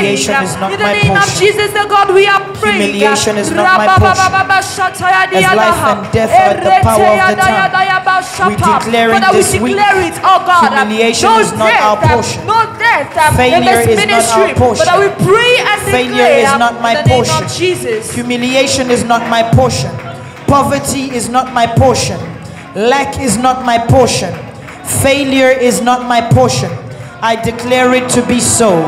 Humiliation is not In the my name of portion. Jesus, the God, we are praying. Humiliation is not my portion. As life and death are the power of the tongue, we declare it this week. Oh God, Humiliation no is not death, our portion. No death Failure in this is not ministry. our portion. But we pray and Failure declare is not my in the name portion. of Jesus. Humiliation is not my portion. Poverty is not my portion. Lack is not my portion. Failure is not my portion. I declare it to be so.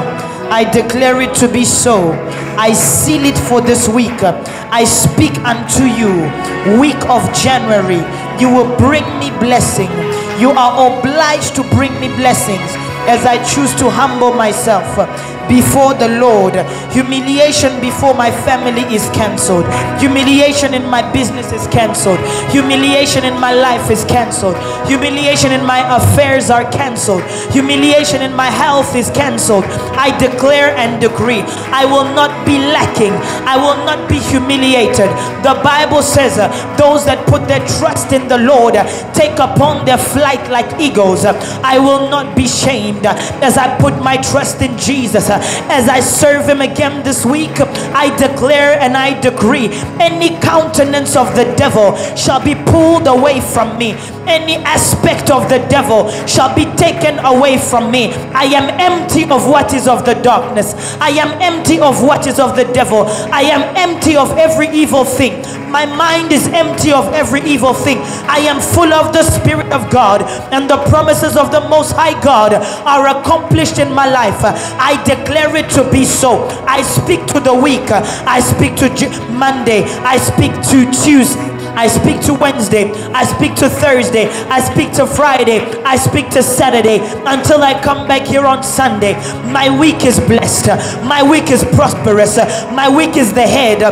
I declare it to be so. I seal it for this week. I speak unto you, week of January, you will bring me blessing. You are obliged to bring me blessings as I choose to humble myself before the Lord. Humiliation before my family is cancelled. Humiliation in my business is cancelled. Humiliation in my life is cancelled. Humiliation in my affairs are cancelled. Humiliation in my health is cancelled. I declare and decree, I will not be lacking. I will not be humiliated. The Bible says those that put their trust in the Lord take upon their flight like eagles. I will not be shamed as I put my trust in Jesus. As I serve him again this week, I declare and I decree, any countenance of the devil shall be pulled away from me. Any aspect of the devil shall be taken away from me. I am empty of what is of the darkness. I am empty of what is of the devil. I am empty of every evil thing. My mind is empty of every evil thing. I am full of the Spirit of God, and the promises of the Most High God are accomplished in my life. I declare it to be so. I speak to the week. I speak to Monday. I speak to Tuesday. I speak to Wednesday. I speak to Thursday. I speak to Friday. I speak to Saturday until I come back here on Sunday. My week is blessed. My week is prosperous. My week is the head,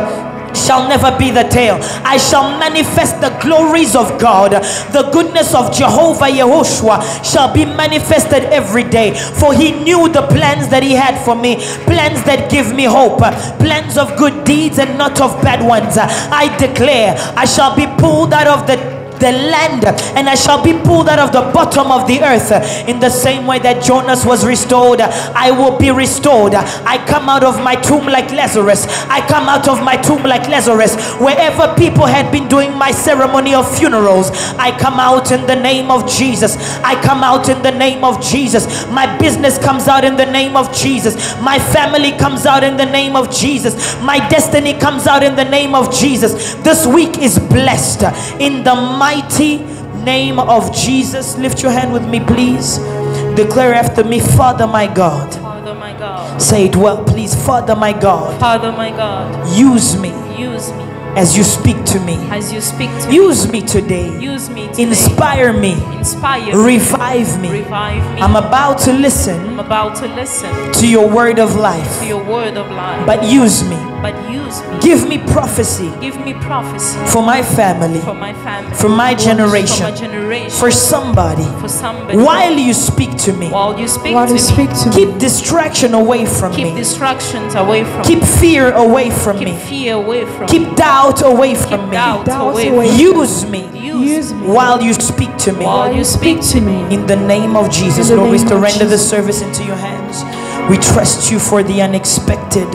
shall never be the tail. I shall manifest the glories of God. The goodness of Jehovah Yehoshua shall be manifested every day. For he knew the plans that he had for me, plans that give me hope, plans of good deeds and not of bad ones. I declare I shall be pulled out of the land, and I shall be pulled out of the bottom of the earth. In the same way that Jonas was restored, I will be restored. I come out of my tomb like Lazarus. I come out of my tomb like Lazarus. Wherever people had been doing my ceremony of funerals, I come out in the name of Jesus. I come out in the name of Jesus. My business comes out in the name of Jesus. My family comes out in the name of Jesus. My destiny comes out in the name of Jesus. This week is blessed in the mighty name of Jesus. Lift your hand with me, please. Declare after me, Father my God. Father my God. Say it well, please. Father my God. Father my God. Use me. Use me. As you speak to me. As you speak to Use me today. Use me today. Inspire me. Inspire me. Revive me. Revive me. I'm about to listen. I'm about to listen to your word of life. To your word of life. But use me. But use me. Give me prophecy. Give me prophecy. For my family. For my family. For my generation. For my generation. For somebody. For somebody. While you speak to me. While you speak to me. Keep distraction away from me. Keep distractions away from me. Keep fear away from me. Keep fear away from me. Keep doubt away from me. Use me. Use me. While you speak to me. While you speak to me. In the name of Jesus, Lord, we surrender the service into your hands. We trust you for the unexpected.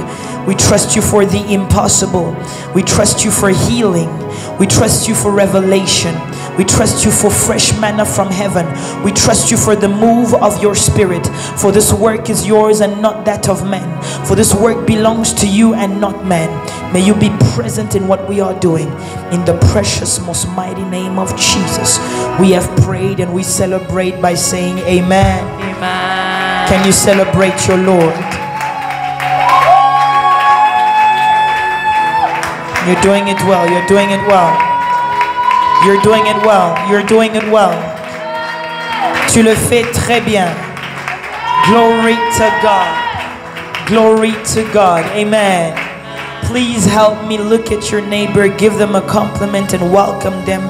We trust you for the impossible. We trust you for healing. We trust you for revelation. We trust you for fresh manna from heaven. We trust you for the move of your spirit. For this work is yours and not that of man. For this work belongs to you and not man. May you be present in what we are doing. In the precious, most mighty name of Jesus, we have prayed and we celebrate by saying amen. Amen. Can you celebrate your Lord? You're doing it well. You're doing it well. You're doing it well. You're doing it well. Tu le fais très bien. Glory to God. Glory to God. Amen. Please help me look at your neighbor, give them a compliment and welcome them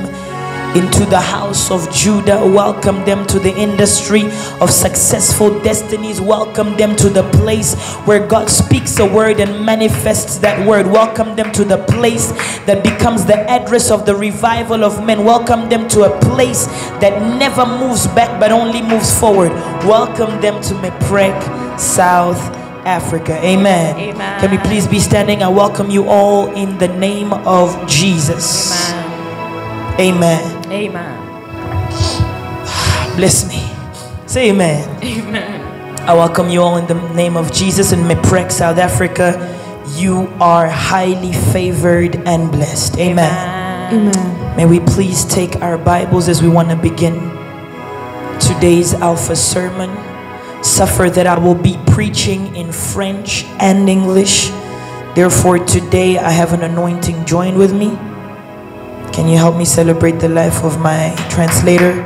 into the house of Judah. Welcome them to the industry of successful destinies. Welcome them to the place where God speaks a word and manifests that word. Welcome them to the place that becomes the address of the revival of men. Welcome them to a place that never moves back but only moves forward. Welcome them to Meprec South Africa. Amen. Amen. Can we please be standing? I welcome you all in the name of Jesus. Amen. Amen. Bless me. Say amen. Amen. I welcome you all in the name of Jesus. In Meprec, South Africa, you are highly favored and blessed. Amen. Amen. May we please take our Bibles as we want to begin today's Alpha sermon. Suffer that I will be preaching in French and English. Therefore, today I have an anointing. Join with me. Can you help me celebrate the life of my translator,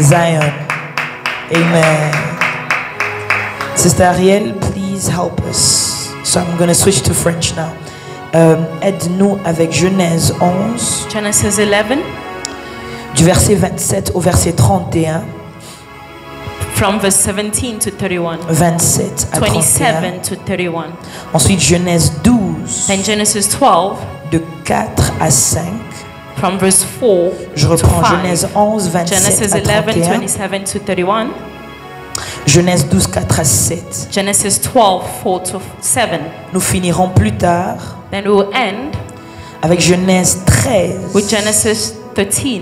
Zion? Amen. Sister Ariel, please help us. So I'm going to switch to French now. Aide-nous avec Genèse 11, Genesis 11, du verset 27 au verset 31, from verse 17 to 31. 27 à 31. 27 to 31. Ensuite, Genèse 12, Then Genesis 12, de 4 à 5. from verse 4 Je to reprends 5. Genèse 11, 27 Genesis à 11, 31. 27 to 31. Genèse 12, 4 à 7. Genesis 12, 4 to 7. Nous finirons plus tard Then we will end avec Genèse 13, with Genesis 13,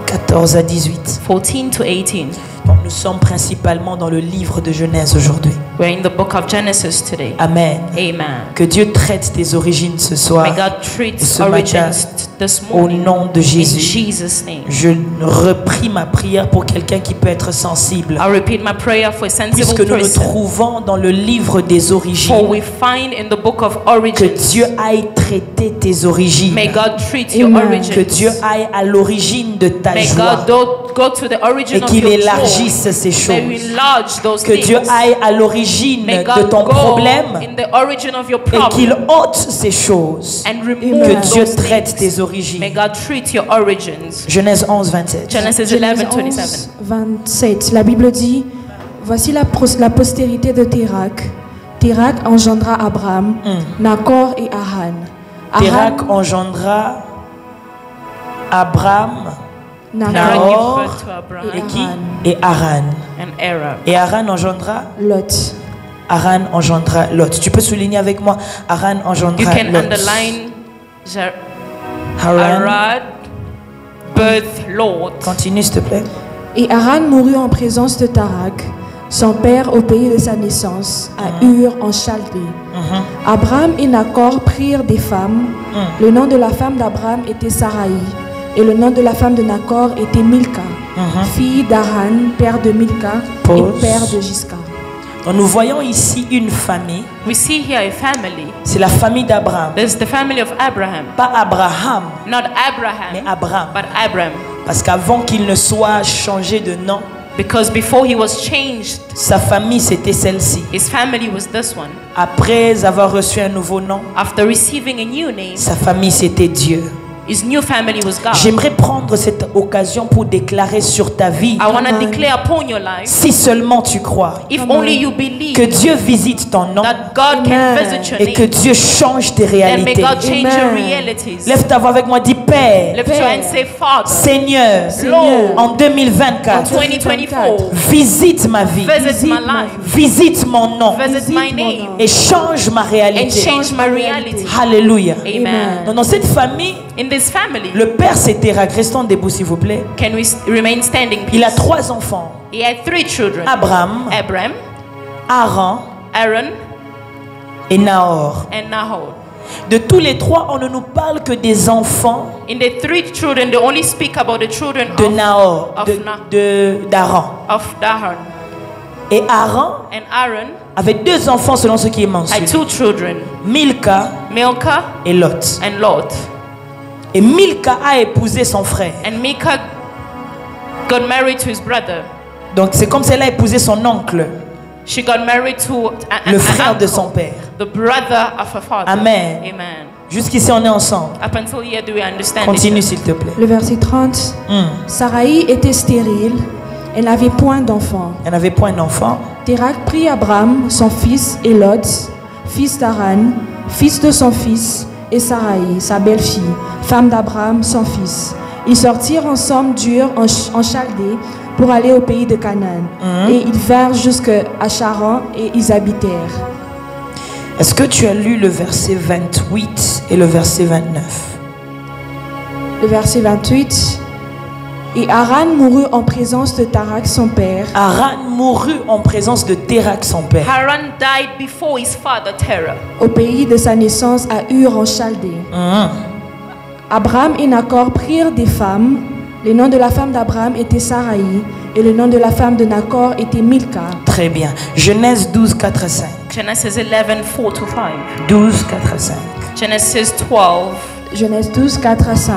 14 à 18. 14 to 18. Donc nous sommes principalement dans le livre de Genèse aujourd'hui. We're in the book of Genesis today. Amen. Amen. Que Dieu traite tes origines ce soir. May God treat ce origins this Au morning nom de in Jésus. Jesus' name. Je repris ma prière pour quelqu'un qui peut être sensible. I'll repeat my prayer for a sensible Puisque nous nous person. trouvons dans le livre des For origines. we find in the book of Que origins. Dieu aille traiter tes origines. May God treat your Que origins. Dieu aille à l'origine de ta May joie. God go to the origin Et of qu'il your élargisse joy. ces May we choses. enlarge those Que things. Dieu aille à l'origine May de God ton go problème in the origin of your et qu'il problem ôte ces choses. and remove Que Dieu those traite things. tes May origines. God treat your origins. Genèse 11, 27. Genesis 11, 27. 27. La Bible dit, voici la postérité de Térak. Térak engendra Abraham, Nacor et Haran. Térak engendra Abraham Nacor Sarah Nahor gave birth to Abraham et qui? Haran. Et Haran. and Arab. Et Haran engendra Lot. Haran engendra Lot. Tu peux souligner avec moi Haran You engendra can Lot. underline Haran. Arad, birth, Lord. Continue s'il te plaît. Et Haran mourut en présence de Tarak, son père au pays de sa naissance, à Ur en Chaldée. Abraham et Nacor prirent des femmes. Le nom de la femme d'Abraham était Saraï, et le nom de la femme de Nacor était Milka, fille d'Haran, père de Milka Pause. et père de Gisca. Donc, nous voyons ici une famille. We see here a family. C'est la famille d'Abraham. There's the family of Abraham. Pas Abraham, Not mais Abraham, Abraham. but Abram. Parce qu'avant qu'il ne soit changé de nom, Because before he was changed, sa famille c'était celle-ci. his family was this one. Après avoir reçu un nouveau nom, After receiving a new name, sa famille c'était Dieu. his new family was God. J'aimerais prendre cette occasion pour déclarer sur ta vie, I want to Amen. declare upon your life, si seulement tu crois, if Amen. only you believe que Dieu visite ton nom that God can Amen. visit your et que name, Dieu change tes then may réalités. God change your Amen. realities. Lève ta voix avec moi, dis Père, Lift your hand and say, Father, Seigneur, Lord, en 2024, 2024, visite ma vie, visit my life, visite mon nom visit my name, et change ma and réalité. change my reality. Alléluia. Amen. Dans cette famille, In this family, le père c'était Térak. Restons debout s'il vous plaît. can we remain standing, Il a please? 3 enfants. He had 3 children. Abraham, Abram, Haran Aaron, et Nahor. and Nahor. De tous les 3, on ne nous parle que des enfants In the 3 children, they only speak about the children de Nahor, of d'Haran. of Dahan. Et Haran And Aaron avait 2 enfants selon ce qui est had mentionné. 2 children, Milka Milcah et Lot. and Lot. Et Milka a épousé son frère. And Milcah got married to his brother. Donc c'est comme si elle a épousé son oncle, She got married to le an frère de uncle, son père. the brother of her father. Amen. Amen. Jusqu'ici on est ensemble. Up until here, do we understand Continue it? s'il te plaît. Le verset 30. Saraï était stérile, elle n'avait point d'enfant. Elle n'avait point d'enfant. Térak prit Abraham, son fils, et Lot, fils d'Haran, fils de son fils, et Saraï, sa belle-fille, femme d'Abraham, son fils. Ils sortirent ensemble d'Ur en Chaldée pour aller au pays de Canaan. Et ils vinrent jusqu'à Charan et ils habitèrent. Est-ce que tu as lu le verset 28 et le verset 29? Le verset 28. Et Haran mourut en présence de Tarak son père. Haran mourut en présence de Térak son père. Haran died before his father Terah. Au pays de sa naissance à Ur en Chaldée. Abraham et Nacor prirent des femmes. Le nom de la femme d'Abraham était Saraï et le nom de la femme de Nacor était Milka. Très bien. Genèse 12, 4 à 5. Genesis 11, 4 to 5. 12, 4 à 5. Genesis 12. Genèse 12, 4 à 5.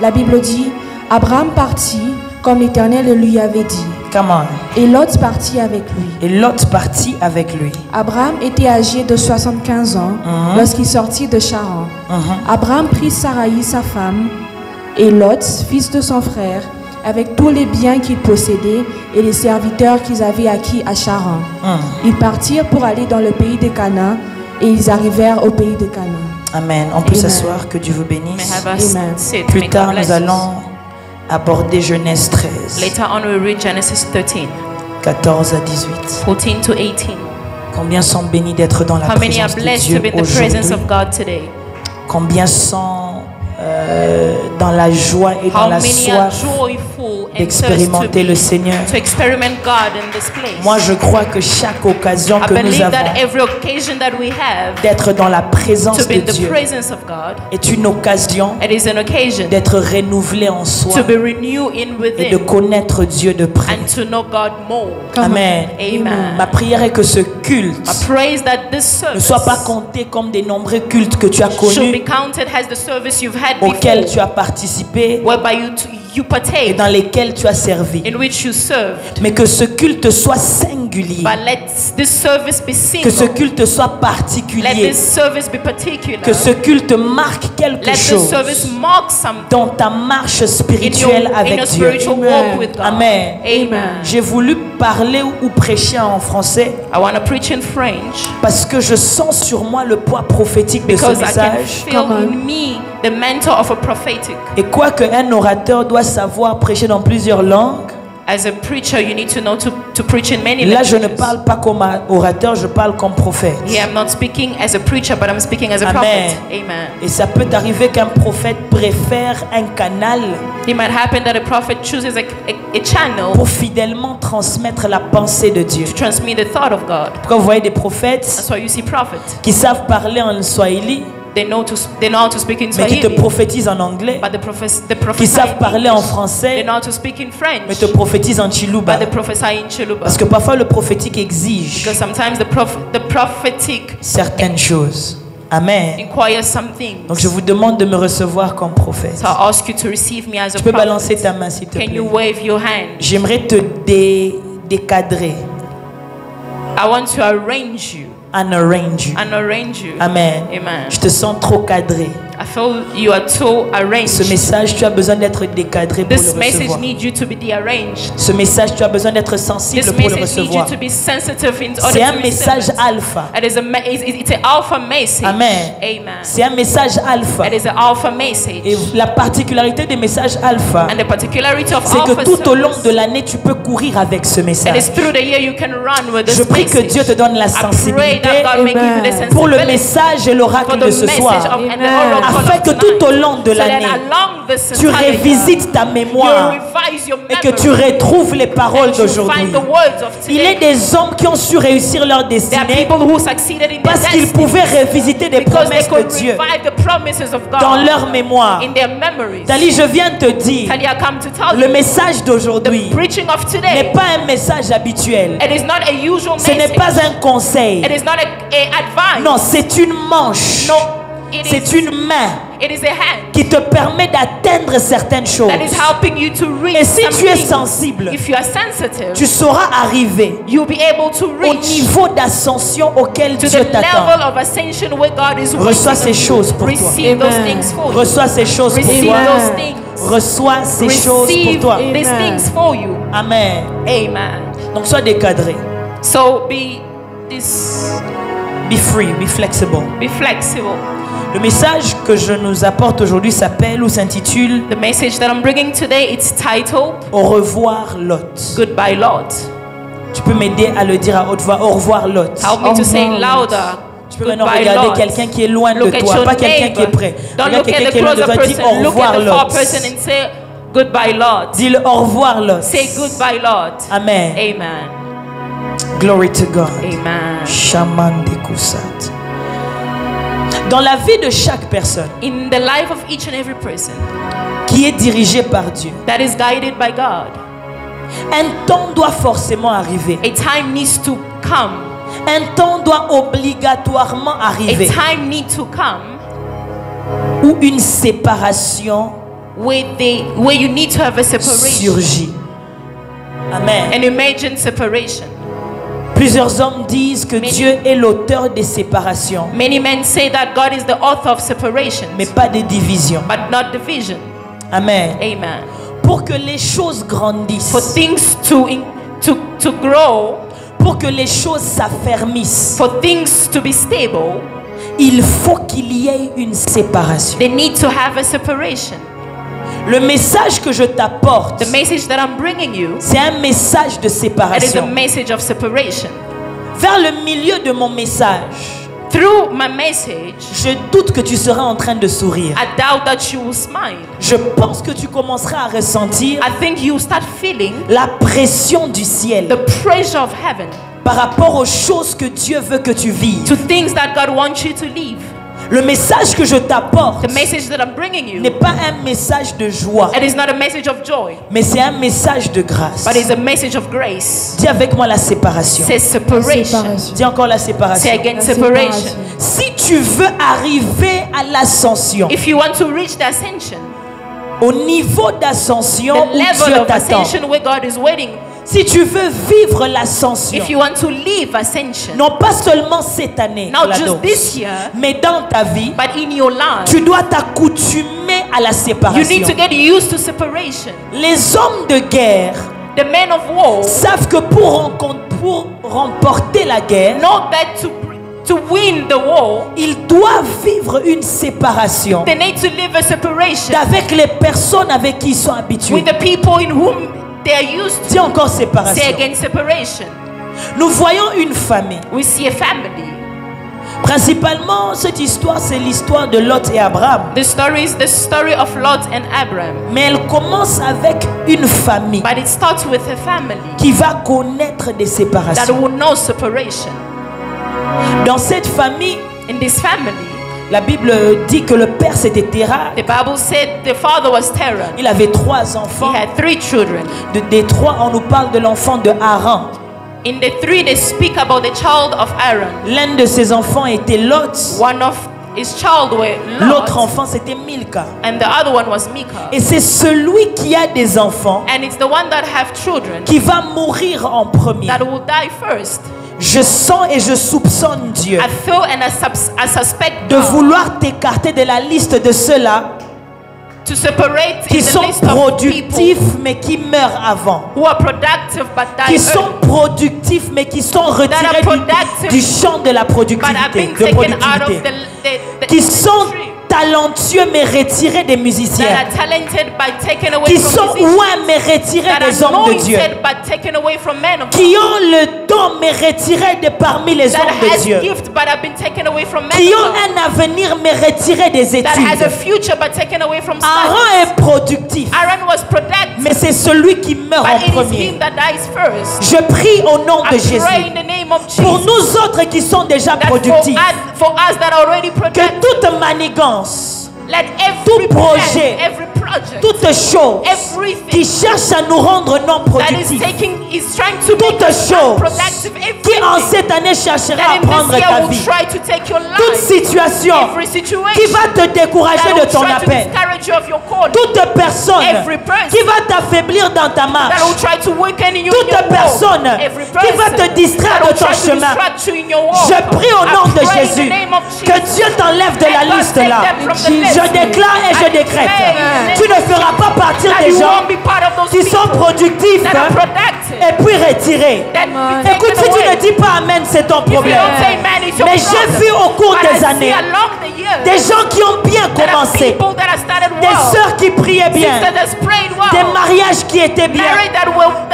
La Bible dit, Abraham partit comme l'Éternel le lui avait dit. Come on. Et Lot partit avec lui. Et Lot partit avec lui. Abraham était âgé de 75 ans lorsqu'il sortit de Charan. Abraham prit Saraï sa femme et Lot, fils de son frère, avec tous les biens qu'il possédait et les serviteurs qu'ils avaient acquis à Charan. Ils partirent pour aller dans le pays de Canaan et ils arrivèrent au pays de Canaan. Amen. On peut s'asseoir, que Dieu vous bénisse. Amen. Plus tard, nous allons aborder Genèse 13. Later on we read Genesis 13, 14 à 18. 14 to 18. Combien sont bénis d'être dans la How many are présence de blessed Dieu to be in the presence aujourd'hui? of God today? Combien sont dans la joie et dans How la many are soif joyful and d'expérimenter le Seigneur? to experiment God in this place? Moi, je crois que chaque occasion I que nous believe that avons every occasion that we have d'être dans la présence to be de in the Dieu presence of God, est une occasion it is an occasion d'être renouvelé en soi to be renewed in et de within connaître Dieu de près. and to know God more. Amen. Amen. Ma prière est que ce culte I praise that this ne service soit pas compté comme des nombreux cultes que tu as should be connus, counted as the service you've had auxquels before, tu as participé whereby you et partake, dans lesquels tu as servi. in which you served. Mais que ce culte soit singulier, But let this service be que ce single. culte soit Let particulier, this service be particular. que ce culte marque quelque Let this chose service mark something dans ta marche in your, spirituelle in avec your Dieu. spiritual walk with God. Amen. Amen. J'ai voulu parler ou prêcher en français I want to preach in French parce que je sens sur moi le poids prophétique de ce because I can message. feel in me the mentor of a prophetic. Et quoi qu'un orateur doit savoir prêcher dans plusieurs langues, As a preacher, you need to know to preach in many là je ne languages. parle pas comme orateur, je parle comme prophète. Here I'm not speaking as a preacher, but I'm speaking as a Amen. prophet. Amen. Et ça peut arriver qu'un prophète préfère un canal It might happen that a prophet chooses a channel pour fidèlement transmettre la pensée de Dieu. to transmit the thought of God. Pourquoi vous voyez des prophètes That's why you see prophets. qui savent parler en swahili, They know how to speak in mais qui te Swahili, prophétisent en anglais, but they qui prophesy savent in parler en English. They français, know how to speak in mais French, te prophétisent en chiluba. but they prophesy in Chiluba. Parce que parfois le prophétique exige Because sometimes the prophetic certaines choses. Amen. inquires some things. Donc je vous demande de me recevoir comme prophète. So I ask you to receive me as a Tu peux balancer prophet. ta main s'il te Can you plaît. wave your hand? J'aimerais te décadrer. I want to arrange you. Arrange you. And arrange you. Amen. Amen. Je te sens trop cadré. I feel you are too arranged. Ce message, tu as besoin d'être décadré pour This le message recevoir. needs you to be de-arranged. Ce message, tu as besoin d'être sensible This pour le message needs you recevoir. to be sensitive in order C'est un to receive message it. alpha. It is it's an alpha message. Amen. Amen. C'est un message alpha. It is an alpha message. Et la particularité des messages alpha, And the particularity of c'est que alpha tout au long service, de l'année, tu peux courir avec ce it message. is through the year you can run with this Je prie que message. Dieu te donne la I pray sensibilité that God may give you the sensibility pour le message et for l'oracle the de ce message soir. of and the oracle Afin of que tout au tonight. long de So that l'année, along this tu entire year, révisites ta you mémoire revise your et que tu memory retrouves les paroles and you d'aujourd'hui. find the words of Il est today. des hommes qui ont su réussir leur There are destinée people who succeeded in their parce qu'ils destiny pouvaient revisiter des because they promesses de could Dieu revive the promises of God dans leur mémoire. in their memories. Dali, je viens te dire, Tali, I come to tell le you, message d'aujourd'hui the preaching of n'est today, pas un message habituel. it is not a usual Ce n'est message. pas un conseil. It is not a advice. Non, c'est une manche. No, it C'est is, une main it is a hand qui te permet d'atteindre certaines choses. that is helping you to reach Et si tu es something. sensible, If you are sensitive, tu sauras arriver you'll be able to au reach niveau d'ascension auquel to Dieu the t'attend. level of ascension where God is Reçois waiting ces on you. choses pour toi. Receive those Amen. things for you. Reçois ces choses pour Receive toi. those things. Reçois ces choses pour Receive toi. these things for you. Amen. Amen. Donc sois décadré. So be Be free, be flexible. flexible. Le message que je nous apporte aujourd'hui s'appelle ou s'intitule The message that I'm bringing today, it's titled Au revoir Lot. Goodbye Lot. Tu peux m'aider à le dire à haute voix. Au revoir Lot. Help me to say it louder. Tu peux maintenant Goodbye regarder Lot. quelqu'un qui est loin de Look at toi, your pas quelqu'un qui est neighbor. près. Don't Regarde look quelqu'un at qui the est loin de closer toi, dis person. au Look revoir at the far Lot. person and say goodbye Lot. Dis-le au revoir Lot. Say goodbye Lot. Amen. Amen. Glory to God. Amen. Shaman de Kusat. Dans la vie de chaque personne In the life of each and every person qui est dirigée par Dieu, that is guided by God, un temps doit forcément arriver. a time needs to come. Un temps doit obligatoirement A arriver time needs to come où une séparation where you need to have a separation, surgit. Amen. an emergent separation. Plusieurs hommes disent que Dieu est l'auteur des séparations, Many men say that God is the author of separation, mais pas des divisions. but not division. Amen. Amen. Pour que les choses grandissent, For things to grow, pour que les choses s'affermissent, for things to be stable, il faut qu'il y ait une séparation. they need to have a separation. Le message que je t'apporte, The message that I'm bringing you, c'est un message de it is a séparation. message of separation. Vers le milieu de mon message, Through my message, je doute que tu seras en train de sourire. I doubt that you will smile. Je pense que tu commenceras à ressentir I think you start feeling la pression du ciel the pressure of heaven par rapport aux choses que Dieu veut que tu vives. to things that God wants you to live. Le message que je t'apporte The message that I'm bringing you, n'est pas un message de joie, it is not a message of joy, mais c'est un message de grâce. but it's a message of grace. Dis avec moi la séparation. Say separation. Séparation. Dis encore la séparation. Say again La separation. séparation. Si tu veux arriver à l'ascension, If you want to reach the ascension, au niveau d'ascension the où level Dieu of t'attend, ascension where God is waiting, si tu veux vivre l'ascension, if you want to live ascension, non pas seulement cette année, not Lado, just this year, mais dans ta vie, but in your life, tu dois t'accoutumer à la you séparation. need to get used to separation. Les hommes de guerre The men of war savent que pour remporter la guerre, know that to win the war, ils doivent vivre une séparation they need to live a separation avec les personnes avec qui ils sont habitués. with the people in whom they are used to. Dis encore Say séparation. again separation. Nous voyons une famille. We see a family. Principalement, cette histoire, c'est l'histoire de Lot et Abraham. The story is the story of Lot and Abram, Mais elle commence avec une famille but it starts with a family qui va connaître des that séparations. will know separation. Dans cette famille, In this family, la Bible dit que le père c'était Terah. the Bible said the father was Terah. Il avait 3 He enfants. had 3 children. Des 3, on nous parle de l'enfant de Haran. In the 3, they speak about the child of Aaron. L'un de ses enfants était Lot. One of his child were L'autre Lot, enfant c'était Milka. and the other one was Micah. Et c'est celui qui a des enfants And it's the one that have children qui va mourir en premier. that will die first. Je sens et je soupçonne Dieu I feel and I suspect de God vouloir t'écarter de la liste de ceux-là to separate qui in the sont list of productifs people mais qui meurent avant. who are productive but die Qui sont early, productifs mais qui sont retirés productive, du champ de la but have productivité. been De taken out of productivité. the Qui sont industry, talentueux mais retirés des that musiciens. are talented but taken away Qui from sont musicians, loin mais retirés that des are hommes de Dieu. anointed but taken away from men of Qui God, ont le don mais retirés de parmi les that hommes de has Dieu. gift but have been taken away from men Qui of ont God, un avenir mais retirés des that has a études. future but taken away from Aaron studies. est productif, Aaron was productive, mais c'est celui qui meurt but en it is premier. him that dies first. Je prie au nom de I pray Jésus. in the name of Pour Jesus nous autres qui sont déjà that productifs, for us that are already que productive, toute manigance, let tout every projet, plan, every project, toute chose everything qui cherche à nous rendre non that is productifs, trying to make toute us chose unproductive, qui en everything cette année cherchera that à in prendre this year ta will vie, try to take your toute life, situation every situation qui va te décourager that de will ton try to appel, discourage you of your calling, toute personne every person qui va t'affaiblir dans ta that marche, will try to weaken you in toute your walk, personne every qui va person te distraire that de will ton try to chemin. distract you in your walk. Je prie au I nom de pray in the Jésus name of que Jesus. Dieu t'enlève de la Let God liste take là. them from the list. Je déclare et je I décrète. declare Tu ne feras pas partir that des you gens won't be part of those qui sont people productifs that are productive. et puis retirés. That be Écoute, taken si tu away. ne dis pas Amen, c'est ton If you problème. don't say man, it's your Mais j'ai problem. vu au cours But des I see années along the years years. Des gens qui ont bien There are commencé. people that have started Des well. sœurs qui priaient bien. Sisters that prayed well. Des mariages qui étaient bien. Married that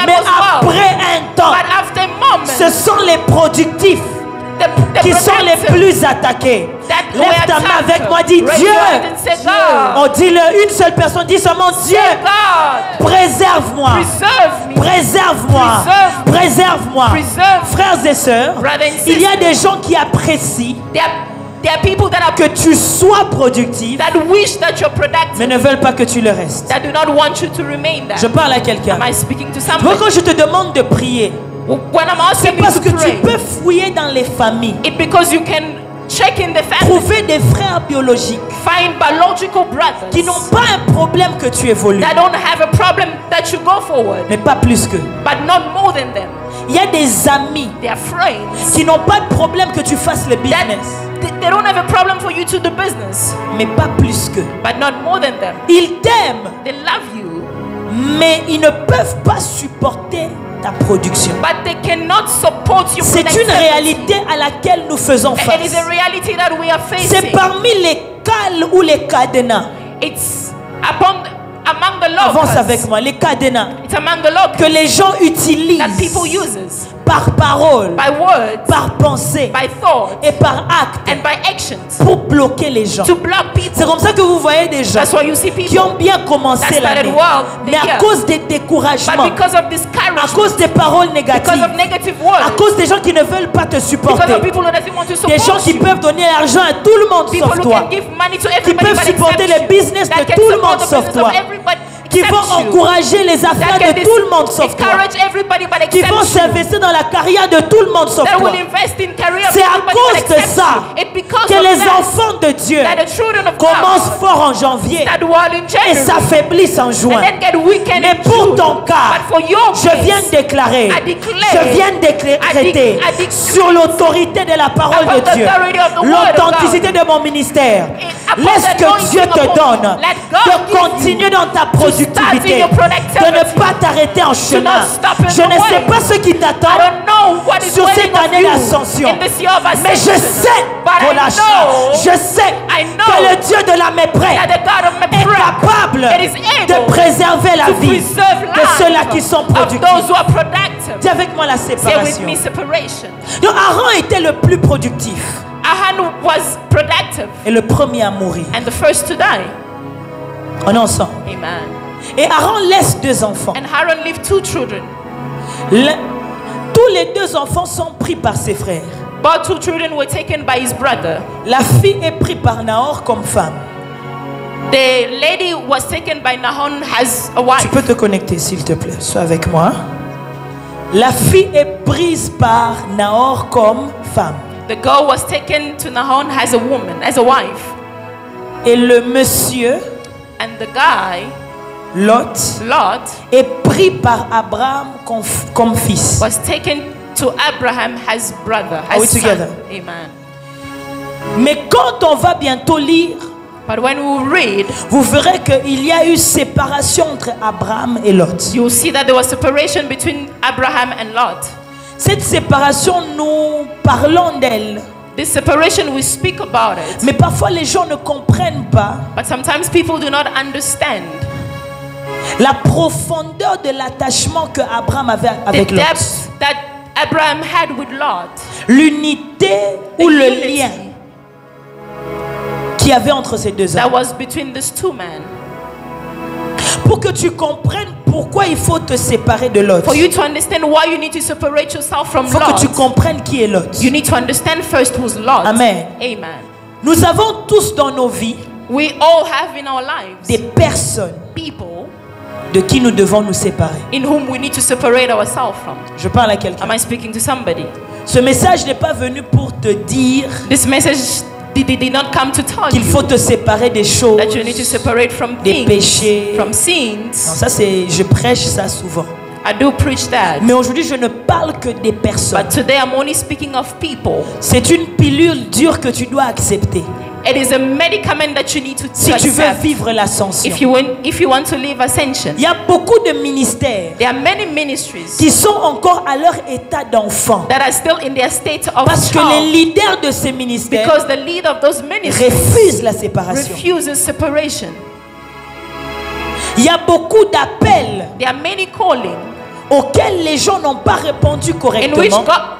Mais was well. après un temps, But after moments, ce sont les productifs the qui sont les productive plus attaqués. that Lève were ta main attacked. avec moi, dis Raise Dieu. your hand and say, God. On dit une seule personne, dit seulement Dieu. Say, God. Préserve-moi. Preserve me. Préserve-moi. Preserve me. Préserve-moi. Preserve me. Frères et sœurs, Brothers and il y a sisters. des gens qui apprécient There are people that are que tu sois productif, that wish that you're productive, mais ne veulent pas que tu le restes. that do not want you to remain there. Je parle à quelqu'un. Am I speaking to Moi, somebody? quand je te demande de prier, When I'm c'est asking you parce to que tu pray, peux fouiller dans les familles, it's because you can check in the family, trouver des frères biologiques find biological brothers qui n'ont pas un problème que tu évolues, that don't have a problem that you go forward, mais pas plus que. but not more than them. Il y a des amis They are friends qui n'ont pas de problème que tu fasses le that business, they don't have a problem for you to do business, mais pas plus que. but not more than them. Ils t'aiment, They love you, mais ils ne peuvent pas supporter ta production. but they cannot support you. C'est une réalité à laquelle nous faisons It is face. a reality that we are C'est facing. parmi les cales ou les cadenas. It's among the Avance locusts. avec moi, les cadenas It's among the locusts que les gens utilisent that people uses par parole, by words, par pensée by thought, et par acte and by actions pour bloquer les gens. to block C'est people. comme ça que vous voyez des gens That's why you see qui people, ont bien commencé that started l'année, well the mais à year. cause des but découragements, because of à discouragement, cause des paroles because négatives, of negative à words, cause des gens qui ne veulent pas te because supporter, of people who doesn't want to des gens support qui you, peuvent donner l'argent à tout le monde people sauf who toi, can give money to qui everybody peuvent but supporter except les you, business that de can tout le support monde the sauf business of toi, everybody qui except vont you, encourager les that affaires can de tout le monde sauf toi, encourage everybody but qui vont except you, s'investir dans la carrière de tout le monde sauf that toi. will invest in career of C'est à everybody cause but de except ça you. It's because que of les that enfants de Dieu that the children of commencent God fort en janvier start well in et January s'affaiblissent en and juin. then get weakened Mais in pour June. ton cas, But for your je viens case, de déclarer, I declare, je viens de décréter I declare sur l'autorité de la parole upon de the Dieu, authority of the word of l'authenticité de mon ministère. upon Laisse the que anointing Dieu te upon donne you. Let God de give continuer you dans ta start in productivité, your productivity. de ne pas t'arrêter en chemin. not stop in Je the ne sais way. pas ce qui I t'attend don't know what is sur waiting cette of année you d'ascension, in this year of mais je ascension. sais, But I Golacha, know je sais I know que le Dieu de la méprès that the God of my est prayer capable it is able de préserver la to vie preserve de life ceux-là qui sont of those productifs. who are productive. Dis avec moi la Say with séparation. me separation. Donc Aaron était le plus productif Ahan was productive et le premier à mourir. and the first to die. On est ensemble. Amen. Et Aaron laisse deux enfants. And Aaron left two children. Tous les deux enfants sont pris par ses frères. But two children were taken by his brother. La fille est prise par Nahor comme femme. The lady was taken by Nahon as a Tu wife. peux te connecter s'il te plaît. Sois avec moi. La fille est prise par Nahor comme femme. The girl was taken to Nahon as a woman, as a wife. Et le monsieur, And the guy, Lot, Lot, est pris par Abraham comme fils. was taken to Abraham as brother, Are we as son. together? Amen. Mais quand on va bientôt lire, But when we read, vous verrez qu'il y a eu séparation entre Abraham et Lot. you'll see that there was separation between Abraham and Lot. Cette séparation, nous parlons d'elle. This separation, we speak about it. Mais parfois les gens ne comprennent pas But sometimes people do not understand la profondeur de l'attachement que Abraham avait the avec Lot. depth that Abraham had with Lot. L'unité ou The le unity lien qu'il y avait entre ces deux that hommes. was between these two men. Pour que tu comprennes pourquoi il faut te séparer de Lot. For you to understand why you need to separate yourself from Il faut que tu Lot, comprennes qui est Lot. you need to understand first who's Lot. Amen. Amen. Nous avons tous dans nos vies We all have in our lives des personnes people de qui nous devons nous séparer. in whom we need to separate ourselves from. Je parle à quelqu'un. Am I speaking to somebody? Ce message n'est pas venu pour te dire This message did not come to tell qu'il faut you te séparer des choses, that you need to separate from des things, péchés. from Non, sins. ça c'est, je prêche ça souvent. I do preach that. Mais aujourd'hui, je ne parle que des personnes. But today I'm only speaking of people. C'est une pilule dure que tu dois accepter. It is a medicament that you need to si tu veux accept vivre l'ascension. if you want to live ascension. Il y a beaucoup de ministères There are many ministries qui sont encore à leur état d'enfant. that are still in their state of Parce que les child, leaders de ces ministères because the leader of those ministries refusent la séparation. refuses separation. Il y a beaucoup d'appels There are many callings auxquels les gens n'ont pas répondu in which correctement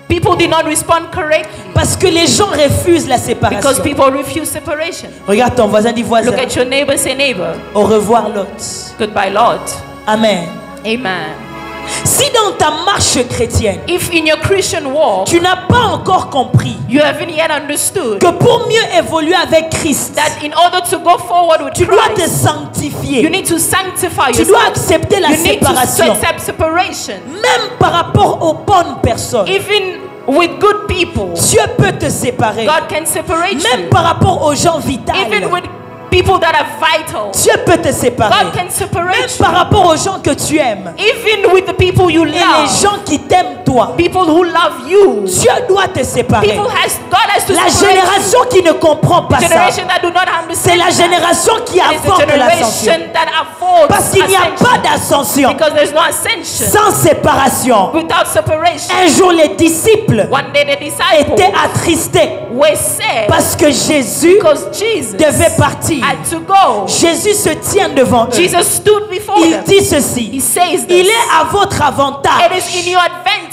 people did not respond correctly parce que les gens refusent la because séparation. people refuse separation. Regarde ton voisin, dis voisin. Look at your neighbor, say neighbor. Au revoir Lot. Goodbye, Lord. Amen. Amen. Si dans ta marche chrétienne, If in your Christian walk tu n'as pas encore compris you haven't yet understood que pour mieux évoluer avec Christ, that in order to go forward with tu dois te Christ, sanctifier. you need to sanctify Tu dois yourself. accepter la You need to séparation. accept separation. Même par rapport aux bonnes personnes, Even with good people, Dieu peut te séparer. God can separate Même you. par rapport aux gens vitaux, Even with people that are vital, Dieu peut te séparer. God can Même separate par you. rapport aux gens que tu aimes Even with the people you et les love, gens qui t'aiment toi, people who love you, Dieu doit te séparer. God has to La separate génération qui ne comprend pas you. ça, Generation that do not c'est understand la that. génération qui It is the avorte l'ascension. generation that avoids Parce qu'il n'y a ascension. pas d'ascension Because there's no ascension sans séparation. without separation. Un jour, les disciples One day the disciples étaient attristés were sad parce que Jésus because Jesus devait partir. had to go. Jésus se tient devant eux. Jesus stood before Il them. dit ceci: He says il this. est à votre It avantage is in your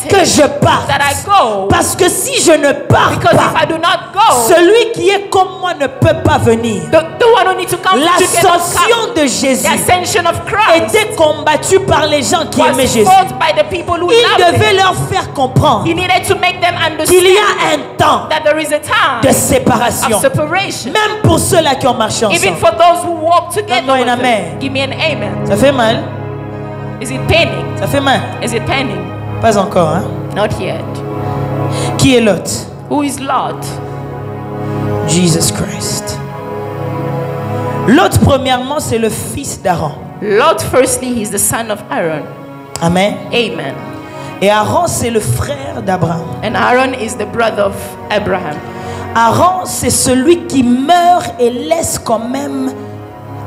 que advantage je parte. that I go. Parce que si je ne pars Because if pas, I do not go, celui qui est comme moi ne peut pas venir. the one who needs to come together L'ascension de the Jésus ascension of Christ était combattue par les gens qui aimaient was Jésus. fought by the people who Il loved devait him. leur faire comprendre He needed to make them qu'il y understand a un temps that there is a time de séparation. of separation. Même pour ceux-là qui ont marché Even ensemble. for those who walk together Donne-moi with un him. amen. Give me an amen. Ça fait mal? Is it paining? Ça fait mal? Is it paining? Pas encore, hein? Not yet. Qui est Lot? Who is Lot? Jesus Christ. Lot, premièrement, c'est le fils d'Aaron. Lot, firstly, he's the son of Aaron. Amen. Amen. Et Aaron, c'est le frère d'Abraham. And Aaron is the brother of Abraham. Aaron, c'est celui qui meurt et laisse quand même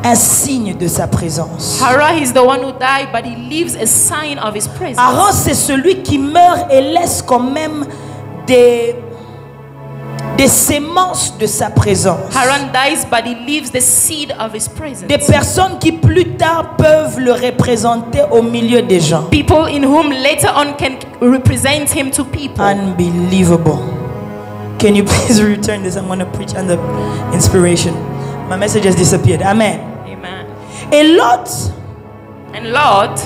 un signe de sa présence. Aaron is the one who died, but he leaves a sign of his presence. Aaron, c'est celui qui meurt et laisse quand même des sémences de sa présence. Aaron dies, but he leaves the seed of his presence. Des personnes qui plus tard peuvent le représenter au milieu des gens. People in whom later on can represent him to people. Unbelievable. Can you please return this? I'm going to preach under inspiration. My message has disappeared. Amen. Amen. Et Lot, And Lot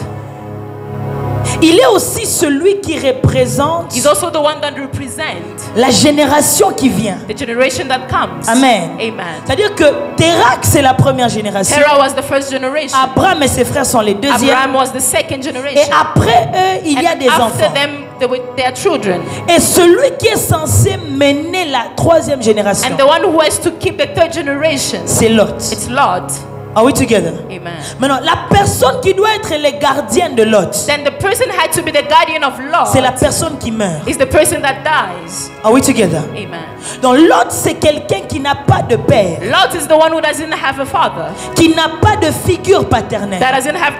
il est aussi celui qui représente is also the one that represents la génération qui vient. the generation that comes. Amen. Amen. C'est-à-dire que Térak, c'est la première génération. Terah was the first generation. Abraham et ses frères sont les deuxièmes. Abraham was the second Et generation. après eux, il y a And des after enfants. them, there were their children. Et celui qui est censé mener la troisième génération, And the one who has to keep the third generation, c'est Lot. it's Lot. Are we together? Amen. Maintenant, la personne qui doit être le gardien de Lot, Then the person had to be the guardian of c'est la Lot. personne qui meurt. Is the person that dies. Are we together? Amen. Donc Lot, c'est quelqu'un qui n'a pas de père, Lot is the one who doesn't have a father, qui n'a pas de figure paternelle. that doesn't have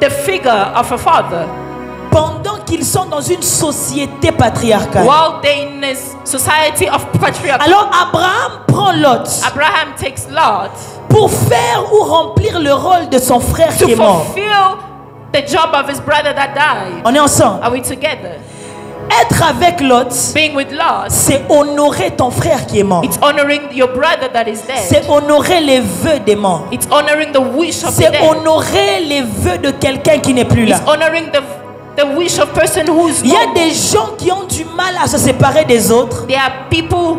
the figure of a father. Pendant qu'ils sont dans une société patriarcale. While they're in a society of patriarchy, Alors Abraham prend Lot Abraham takes Lot pour faire ou remplir le rôle de son frère to qui est mort. fulfill the job of his brother that died. On est ensemble. Are we together? Être avec Lot, Being with Lot, c'est honorer ton frère qui est mort. it's honoring your brother that is dead. C'est honorer les vœux des morts. It's honoring the wish of the C'est dead. honorer les vœux de quelqu'un qui n'est plus là. It's honoring the wish of person who's Il y a no des more. gens qui ont du mal à se séparer des autres There are people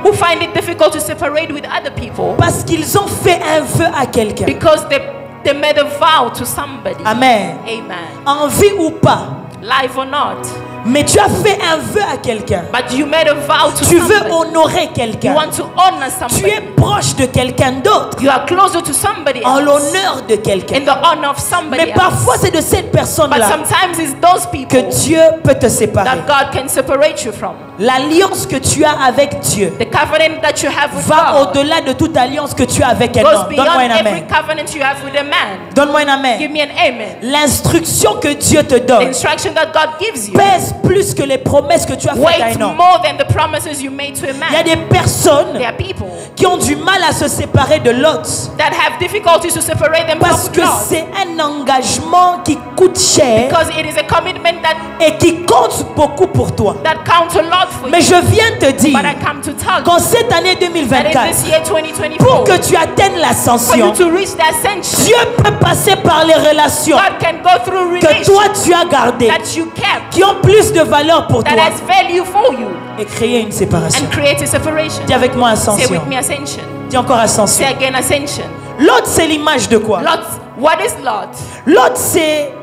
who find it difficult to separate with other people parce qu'ils ont fait un vœu à quelqu'un. because they made a vow to somebody. Amen. Amen. En vie ou pas. Life or not. Mais tu as fait un vœu à quelqu'un. But you made a vow to Tu veux somebody. honorer You quelqu'un. want to honor Tu es somebody. proche de quelqu'un d'autre You are closer to somebody en else. l'honneur de quelqu'un. In the honor of somebody Mais parfois else. c'est de cette But personne-là sometimes it's those que people Dieu peut te séparer. that God can separate you from. L'alliance que tu as avec Dieu the covenant that you have with va God, au-delà de toute alliance que tu as avec un goes homme. Donne-moi beyond un every amen. covenant you have with a man. Donne-moi un Give amen. me an amen. L'instruction que Dieu te The donne instruction that God gives you pèse plus que les promesses que tu as faites à weighs un homme. more than the promises you made to a Il y a man. des personnes There are people qui ont du mal à se séparer de l'autre that have difficulties to separate parce themselves que from God, c'est un engagement qui coûte cher because it is a commitment et qui compte beaucoup pour toi. that counts a lot for Mais you. je viens te dire But I come to tell you qu'en cette année that in 2024, this year pour 2024, que tu atteignes for l'ascension, you to reach the ascension, Dieu peut passer par les relations God can go through que relations toi tu as gardées, that you kept, qui ont plus de valeur pour that toi, has value for you, et créer une séparation. and create a separation. Dis avec moi Say ascension. with me ascension. Dis encore ascension. Say again ascension. L'autre, c'est l'image de quoi? Lot, what is Lot? L'autre, c'est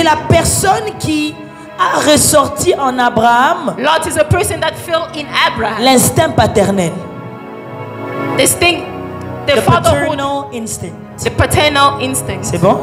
la personne qui a ressorti en Abraham Lot is a person that filled in Abraham l'instinct paternel. this thing, the The fatherhood, paternal instinct. the paternal instinct. C'est bon?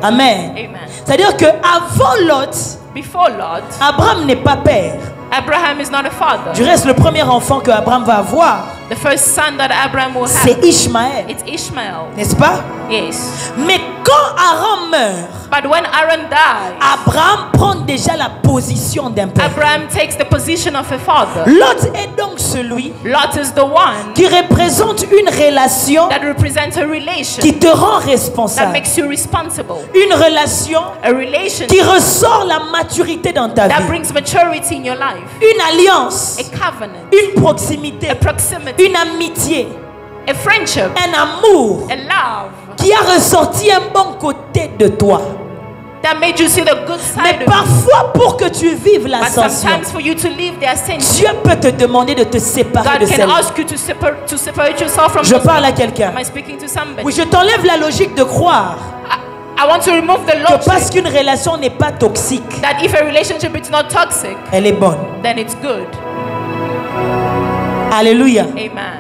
Amen. Amen. C'est-à-dire que avant Lot, Before Lot, Abraham n'est pas père. Abraham is not a father. Du reste, le premier enfant que Abraham va avoir, The first son that Abraham will c'est have, Ishmaël. it's Ishmael. N'est-ce pas? Yes. Mais quand Aaron meurt, But when Aaron dies, Abraham prend déjà la position d'un père. Abraham takes the position of a father. Lot est donc celui Lot is the one qui représente une relation that represents a relation qui te rend that responsable. makes you responsible. Une relation A relation qui ressort la maturité dans ta that vie. brings maturity in your life. Une alliance, A covenant, une proximité, a proximity, une amitié, a friendship, un amour a love qui a ressorti un bon côté de toi. that made you see the good Mais side of you. parfois, pour que tu vives But l'ascension, sometimes for you to live the ascension, Dieu peut te demander de te séparer de God can celle. ask you to separate yourself from Je those parle à people. quelqu'un. Am I speaking to somebody? Oui, je t'enlève la logique de croire I want to remove the que parce logic qu'une relation n'est pas toxique, that if a relationship is not toxic, elle est bonne. then it's good. Alléluia. Amen.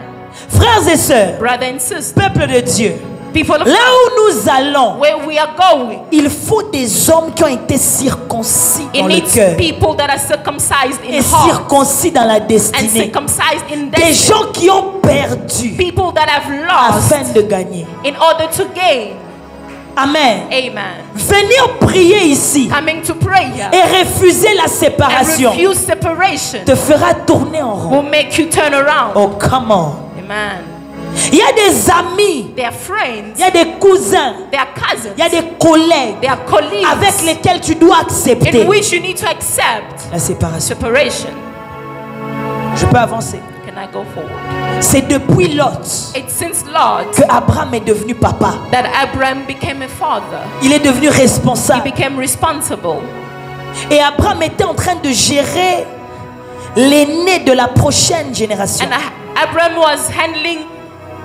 Frères et sœurs, Brother and sister, peuple de Dieu, people of là God, où nous allons, where we are going, il faut des hommes qui ont été circoncis it dans le needs cœur people that are circumcised in et heart circoncis dans la and destinée. circumcised in Des destiny. gens qui ont perdu People that have lost afin de gagner. in order to gain. Amen. Amen. Venir prier ici Coming to prayer et refuser la and séparation refuse separation te fera tourner en rond. will make you turn around. Oh, come on. Amen. Il y a des amis, They are friends, il y a des cousins, they are cousins, il y a des collègues they are colleagues avec lesquels tu dois accepter in which you need to accept la séparation. separation. Je peux avancer. Can I go forward? C'est depuis Lot It's since Lot que Abraham est devenu papa. that Abraham became a father. Il est devenu He responsable. became responsible. Et Abraham était en train de gérer l'aîné de la prochaine génération. And Abraham was handling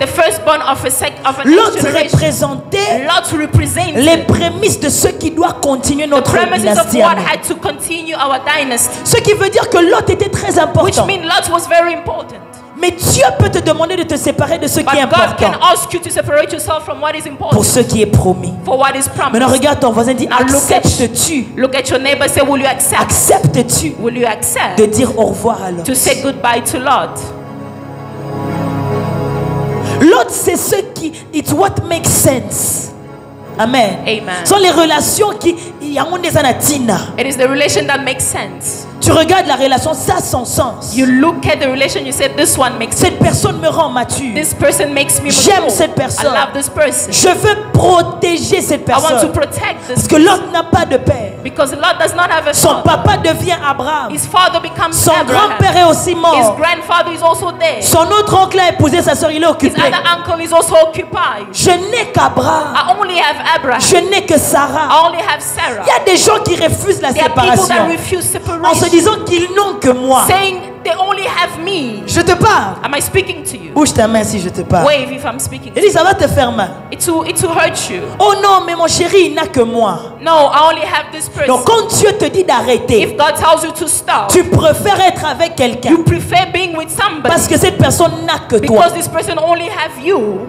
the firstborn of a Lot next generation. représentait Lot represented les prémices de ce qui doit continuer the notre premises of dynastie. what had to continue our dynasty. Ce qui veut dire que Lot était très Which important. means Lot was very important. Mais Dieu peut te demander de te séparer de ce But qui est God can important ask you to separate yourself from what is pour important, ce qui est promis. for what is promised. Maintenant, regarde ton voisin, dis, Now look at- acceptes-tu, Look at your neighbor, say, will you accept? acceptes-tu Will you accept de dire au revoir à Lot? to say goodbye to Lot? L'autre, c'est ce qui, it's what makes sense. Amen. Amen. Ce sont les relations qui, il y a un des anatina. It is the relation that makes sense. Tu regardes la relation, ça a son sens. You look at the relation, you say, this one makes sense. Cette personne me rend mature. This person makes me J'aime mature. cette personne. I love this person. Je veux protéger cette I want to personne. protect this Parce que l'autre n'a pas de père. because Lot does not have a Son father. papa devient Abraham. His father becomes Son Abraham. grand-père est aussi His mort. grandfather is also there. Son autre oncle a épousé sa soeur, il est His occupé. other uncle is also occupied. Je n'ai qu'Abraham. I only have Abraham. Je n'ai que Sarah. I only have Sarah. Il y a des gens qui refusent la There are people that séparation refuse en se separation, disant qu'ils n'ont que moi. saying they only have me. Je te parle. Am I speaking to you? Bouge ta main si je te parle. Wave if I'm speaking. Il dit ça va te faire mal. It will hurt you. Oh non, mais mon chéri, il n'a que moi. No, I only have this person. Donc quand Dieu te dit d'arrêter, If God tells you to stop, tu préfères être avec quelqu'un you prefer being with somebody parce que cette personne n'a que toi. because this person only have you.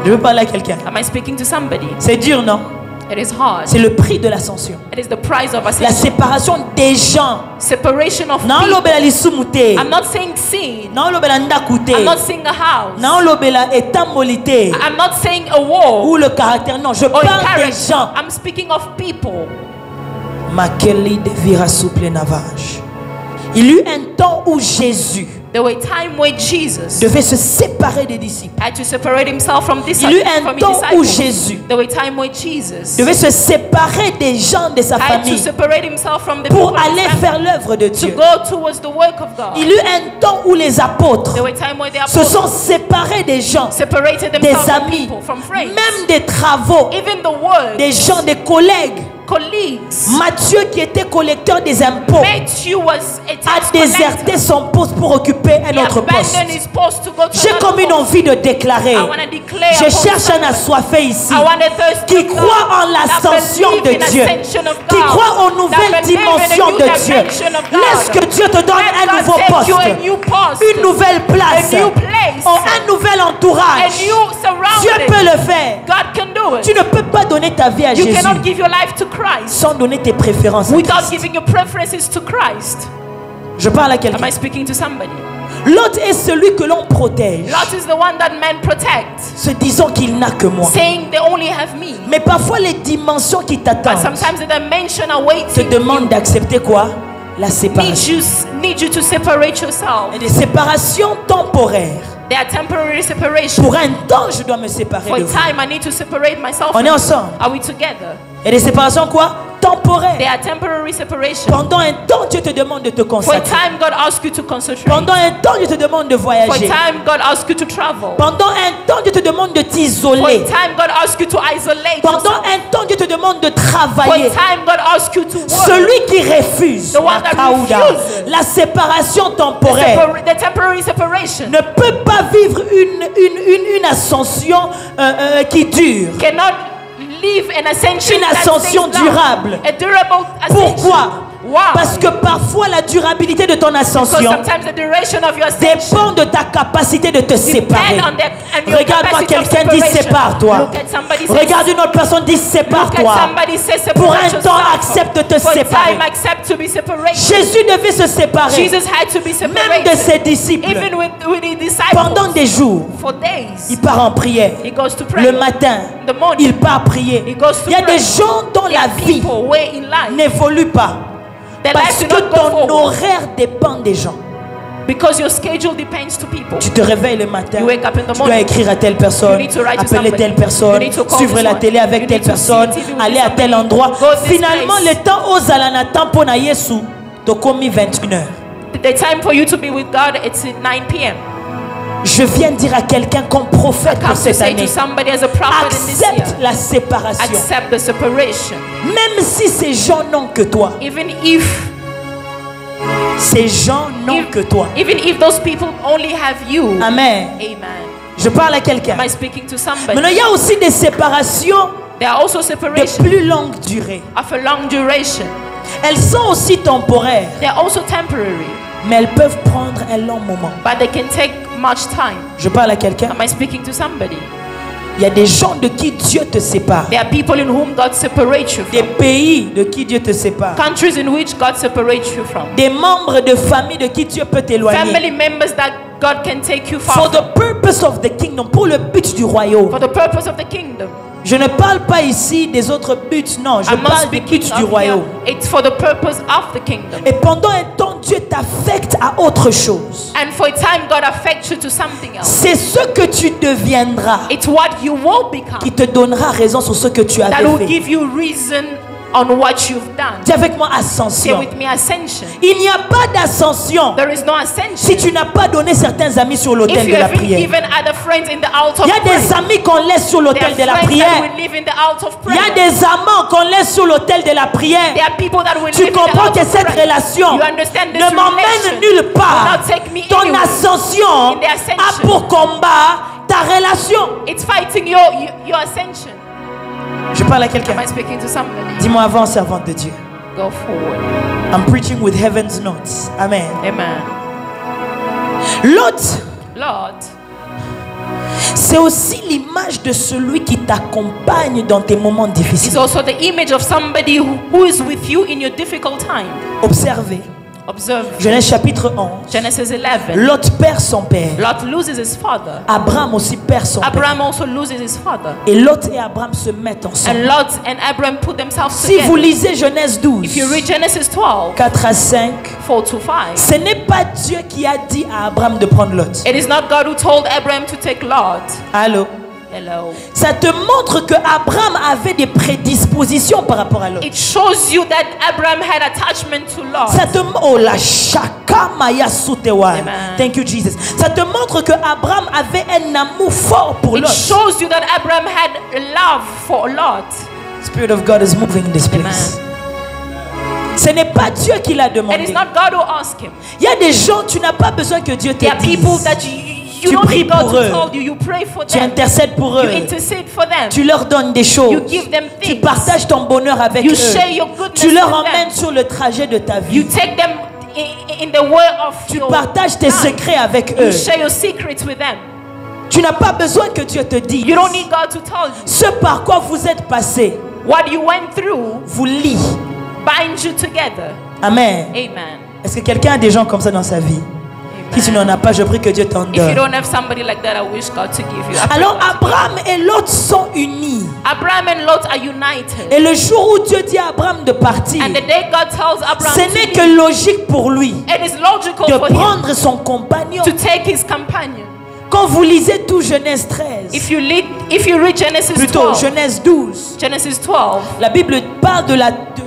Je veux parler à quelqu'un. Am I speaking to somebody? C'est dur, non? It is hard. C'est le prix de l'ascension. It is the price of La ascension. séparation des gens. Separation of Non people. lobela lisumute. I'm not saying sin. Non lobela ndakute. I'm not saying a house. Non lobela etambolité. I'm not saying a wall Ou le caractère. Non, je or parle a des character. gens. I'm speaking of people. Makeli de vira souple navage. Il y eut un temps où Jésus There were times where Jesus devait se séparer des disciples. had to separate himself from Il y eut un from his temps où disciples. Jésus There were times where Jesus devait se séparer des gens de sa had to famille separate himself from the pour people of his aller family faire l'œuvre de to Dieu. go towards the work of God. Il y eut un temps où les apôtres There were times where the se apostles sont séparés des gens, separated des themselves from amis, people, from friends, même des travaux, even the work, des gens, des collègues. colleagues. Matthieu, qui était collecteur des impôts, Matthew was a a tax déserté collector. son poste pour occuper un He autre poste. abandoned his post to go to J'ai another comme une post. envie de déclarer. I want to declare Je upon cherche un someone. assoiffé ici I want a thirsty qui God croit en that l'ascension de believe in Dieu, ascension of qui God, croit aux that nouvelles believe in a dimensions new de Dieu. dimension of God. Laisse que Dieu te donne Let un God nouveau take poste, you a new post, une nouvelle place, a new place, un nouvel a entourage. new Dieu peut surrounding. le faire. God can do Tu it. ne peux pas donner ta vie à You Jésus cannot give your life to Christ sans donner tes préférences à without Christ. giving your preferences to Christ. Je parle à Am quelqu'un. I speaking to somebody? L'autre est celui que l'on protège, Lot is the one that men protect, se disant qu'il n'a que moi. saying they only have me. Mais parfois les dimensions qui But t'attendent sometimes the dimension te awaiting demandent you d'accepter quoi? La séparation. need you to separate yourself. Et des séparations temporaires. They are temporary separation. Pour un temps, je dois me séparer For a de vous. time, I need to separate myself. On est ensemble. Are we together? Et des séparations quoi? They Temporaires. are temporary separation. Pendant un temps, Dieu te demande de te For a consacrer. time, God asks you to concentrate. Pendant un temps, Dieu te demande de For a voyager. time, God asks you to travel. Pendant un temps, Dieu te demande de For a t'isoler. time, God asks you to isolate Pendant yourself. un temps, Dieu te demande de For a travailler. time, God asks you to work. Celui qui refuse The one that la kauda, refuses. la séparation temporaire The temporary separation ne peut pas vivre une ascension qui dure. cannot live an ascension Une that ascension stays long. durable. A durable ascension. Pourquoi? Why? Parce que parfois la durabilité de ton Because ascension sometimes the duration of your ascension dépend de ta capacité de te séparer. depend on your Regarde-moi capacity of quelqu'un, dit separation. sépare-toi. Look at somebody, say, Regarde une autre personne, dit look at sépare-toi. somebody, say, separate Pour un yourself. temps, accepte de te For a séparer. time, accept to be separated. Jésus devait se séparer, Jesus had to be même separated. de ses disciples, Even with his disciples. pendant des jours. For days. Il part en prière. He goes to pray. Le matin, In the morning. il part prier. He goes to Il y a pray. des gens dont There la are vie people where in life n'évolue pas their parce life do que not go ton forward horaire dépend des gens. because your schedule depends to people. Tu te réveilles le matin, You wake up in the tu dois morning. écrire à telle personne, You need to write to appeler somebody. telle You personne, need to call suivre this la one. télé avec You telle need to personne, see TV with aller à tel somebody. endroit. Go this Finalement, place. le temps aux alanatans pour na Yesu, to commis 21h. The time for you to be with God, it's at 9 p.m. Je viens dire à quelqu'un comme prophète Come pour to cette say to année, somebody as a prophet in this year, accepte la séparation. accept the separation. Même si ces gens n'ont que toi, Even if ces gens n'ont que toi. those people only have you. Amen. Amen. Je parle à quelqu'un. Am I speaking to somebody? Maintenant, il y a aussi des séparations There are also de separations plus longue durée. of a long duration. Elles sont aussi temporaires, They are also temporary, mais elles peuvent prendre un long moment. but they can take much time. Je parle à quelqu'un. Am I speaking to somebody? Il y a des gens de qui Dieu te sépare. There are people in whom God separates you Des from. pays de qui Dieu te sépare. Countries in which God separates you from. Des membres de famille de qui Dieu peut t'éloigner. Family members that God can take you For far the purpose of the kingdom, pour le but du royaume. for the purpose of the kingdom. Je ne parle pas ici des autres buts, non, je I'm not parle du speaking but du of royaume. here. It's for the purpose of the kingdom. Et pendant un temps, Dieu t'affecte à autre chose. And for a time, God affects you to something else. C'est ce que tu deviendras It's what you will become qui te donnera raison sur ce que tu that avais will fait. give you reason on what you've done. Dis avec moi Say ascension. with me, ascension. Il n'y a pas d'ascension There is no ascension si tu n'as pas donné certains amis sur l'autel if de you la haven't prière. given other friends in the altar Il y of a des prayer. amis qu'on laisse sur There l'autel are de la friends that prière. will live in the altar of Il y a prayer. des amants qu'on laisse sur l'autel de la prière. There are people that will Tu live in the comprends altar que of cette prayer. relation You understand this ne m'emmène relation nulle will part. not take me Ton anywhere. ascension In the ascension. a pour combat ta relation. It's fighting your ascension. Je parle à quelqu'un. Am I speaking to somebody? Dis-moi avant, servante de Dieu. Go forward. I'm preaching with heaven's notes. Amen. Amen. L'autre, Lord, C'est aussi l'image de celui qui t'accompagne dans tes moments It's difficiles. also the image of somebody who is with you in your difficult time. Observez. Observe Genèse chapitre 11. Genesis 11. Lot perd son père. Lot loses his father. Abraham aussi perd son père. Abraham also loses his father. Et Lot et Abraham se mettent ensemble. And Lot and Abraham put themselves Si vous together. lisez Genèse 12, If you read Genesis 12, 4 à 5, 4 to 5, ce n'est pas Dieu qui a dit à Abraham de prendre Lot. it is not God who told Abraham to take Lot. Allô? Hello. Ça te montre que Abraham avait des prédispositions par rapport à Lot. It shows you that Abraham had attachment to Lot. Ça te oh la shaka maya sutewa. Amen. Thank you Jesus. Ça te montre que Abraham avait un amour fort pour It Lot. shows you that Abraham had a love for Lot. Spirit of God is moving in this place. Ce n'est pas Dieu qui l'a It demandé. is not God who asked him. Il y a des gens, tu n'as pas besoin que Dieu te There are people dise. that you Tu don't pries need God pour to eux. tell you. You pray for Tu them. intercèdes pour You eux. intercede for them. Tu leur donnes des choses. You give them Tu things. partages ton bonheur avec You eux. share your goodness Tu leur with emmènes them. sur le trajet de ta You vie. take them in the way of Tu your partages tes life. secrets avec You eux. share your secrets with them. Tu n'as pas besoin que Dieu te dise. You don't need God to tell you. Ce par quoi vous êtes passé What you went through vous lie. binds you together. Amen. Amen. Est-ce que quelqu'un a des gens comme ça dans sa vie? Si tu Amen. n'en as pas, je prie que Dieu t'en If you donne. don't have somebody like that, I wish God to give you. I pray Alors God to Abraham et Lot sont unis. Abraham and Lot are united. Et le jour où Dieu dit à Abraham de partir, And the day God tells Abraham ce to n'est leave, que logique pour lui it is logical de for him prendre son compagnon. to take his companion. Quand vous lisez tout Genèse 13, If you read Genesis plutôt 12, Genèse 12, Genesis 12, la Bible parle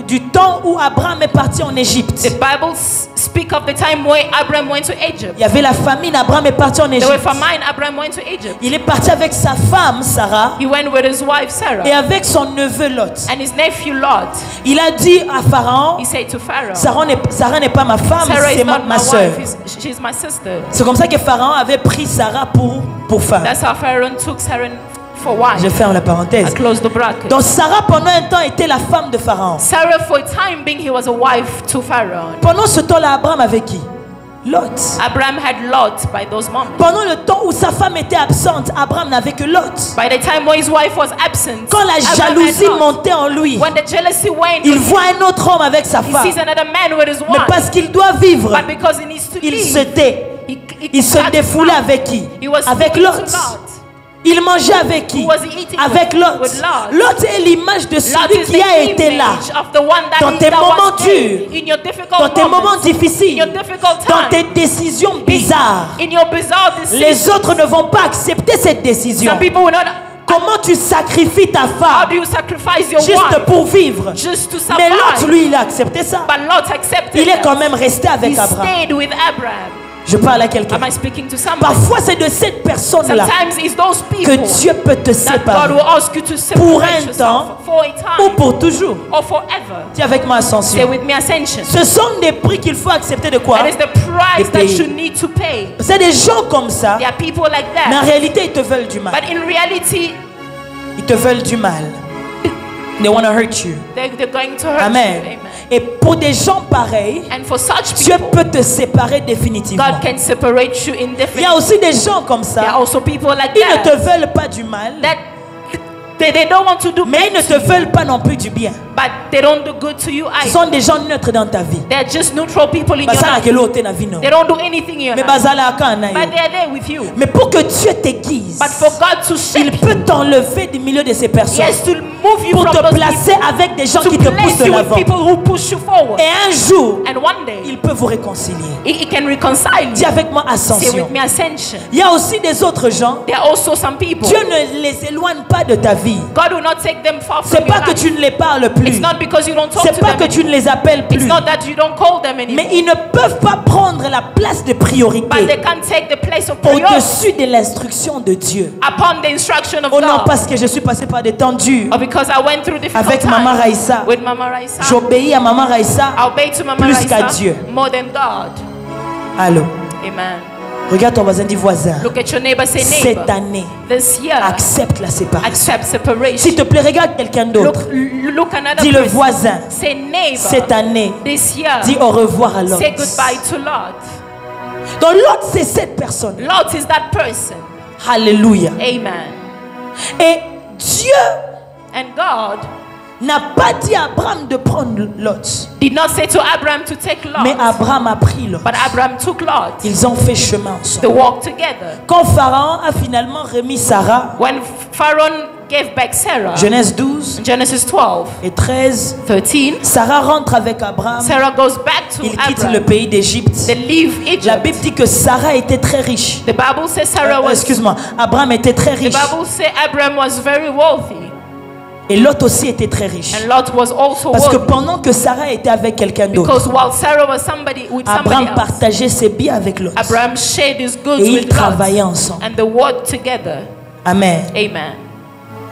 du temps où Abraham est parti en Égypte. the Bible speak of the time where Abraham went to Egypt. Il y avait la famine, Abraham est parti en There were Égypte. famine, Abraham went to Egypt. Il est parti avec sa femme Sarah He went with his wife et Sarah avec son neveu Lot. and his nephew Lot. Il a dit à Pharaon, He said to Pharaoh, Sarah n'est pas ma femme, Sarah is c'est not ma my soeur. wife, she's my sister. C'est comme ça que Pharaon avait pris Sarah pour femme. That's how Pharaoh took Sarah for Je wife. ferme la I parenthèse. close the bracket. Donc Sarah pendant un temps était la femme de Pharaon. Sarah, for a time being, he was a wife to Pharaoh. Pendant ce temps-là, Abraham avait qui? Lot. Abraham had Lot by those moments. Pendant le temps où sa femme était absente, Abraham n'avait que Lot. By the time when his wife was absent, Quand la Abraham jalousie had Lot. montait en lui, When the jealousy went, il voit un autre homme avec sa he femme. sees another man with his Mais wife. parce qu'il doit vivre, But because he needs to il live, se tait. Il se got défoulait out. avec qui? He was Avec speaking to Lot. Lot. Il mangeait avec qui? Who was he eating Avec with? Lot. With Lot. Lot est l'image de Lot celui is qui a the été là image of the one that dans is- tes that was moments there durs, in your difficult dans tes moments moments, difficiles, in your difficult dans time, tes décisions bizarres. in your bizarre decisions. Les autres ne vont pas accepter cette décision. Some people will not. Comment tu sacrifies ta How femme do you sacrifice your juste wife pour vivre? just to Mais l'autre, survive? lui, il a accepté ça. But Lot accepted Il est that. quand même resté avec He Abraham. stayed with Abraham. Je parle à quelqu'un. Am I speaking to somebody? Parfois, c'est de cette personne-là Sometimes it's those que people Dieu peut te that God séparer. will ask you to Pour separate un yourself temps for a ou time pour toujours. or forever. Dis avec moi Stay Ascension. with me, Ascension. Ce sont des prix qu'il faut accepter de quoi? That is the price De that payer. you need to pay. C'est des gens comme ça, There are people like mais en that. réalité, ils te veulent du mal. But in reality, Ils te veulent du mal. They want to hurt you. they're going to hurt Amen. you. Amen. Et pour des gens pareils, And for such Dieu people, peut te séparer définitivement. God can separate you Il y a indefinitely. aussi des gens comme There are ça, also people like ils ne te that. veulent pas du mal, That they don't want to do mais ils ne bad te to you, veulent pas non plus du bien. but they don't do good to you Ce either. sont des gens neutres dans ta vie. They're just neutral people in your Basala life. ke lote na vie non. They don't do anything in your Mais life. basala aka na yo. But they are there with you. Mais pour que Dieu t'aiguise, But for God to il shape you, peut t'enlever du milieu de ces He personnes has to move you pour from te those placer people, avec des gens to qui te place poussent de you with l'avant. people who push you forward. Et un jour, And one day, il peut vous réconcilier. He can reconcile Dis you. avec moi Say Ascension. with me, Ascension. Il y a aussi des autres gens, There are also some people. Dieu ne les éloigne pas de ta vie. God will not take them far C'est from your pas que life. tu ne les parles plus. It's not because you don't talk C'est to pas them que tu ne anymore. les appelles It's plus. not that you don't call them anymore. Mais ils ne peuvent pas prendre la place de But they priorité can't take the place of priority au-dessus de l'instruction de Dieu. upon the instruction of Oh non, God. parce que je suis passé par des temps durs. Or because I went through difficult Avec Maman times Raïssa. with Mama Raissa. J'obéis à Maman Raïssa. I obey to Mama plus qu'à Raissa Dieu. more than God. Allô. Amen. Regarde ton voisin, dis voisin. Look at your neighbor, say Cette neighbor. année, This year, accepte la séparation. accept separation. S'il te plaît, regarde quelqu'un Look, d'autre. look another Dis le person. voisin. Say neighbor. Cette année, This year, dis au revoir à l'autre. say goodbye to Lot. Donc l'autre, c'est cette personne. Lot is that person. Alléluia. Amen. Et Dieu And God n'a pas dit à Abraham de prendre Lot. did not say to Abraham to take Mais Lot, Abraham a pris Lot. but Abraham took Lot. Ils ont fait chemin They ensemble. walked together. Quand Pharaon a finalement remis Sarah, When Pharaoh gave back Sarah, Genèse 12 Genesis 12, et 13, 13, Sarah rentre avec Abraham. Sarah goes back to Il quitte le Abraham. pays d'Égypte. They leave La Egypt. Bible dit que Sarah était très riche. The Bible says Sarah was. Excuse-moi, Abraham était très The riche. Bible says Abraham was very wealthy, Et Lot aussi était très riche. and Lot was also Parce que wealthy. pendant que Sarah était avec quelqu'un d'autre, Because while Sarah was with somebody Abraham else, partageait ses biens avec Lot. Abraham shared his goods Et ils with Lot, travaillaient ensemble. and they worked together. Amen. Amen.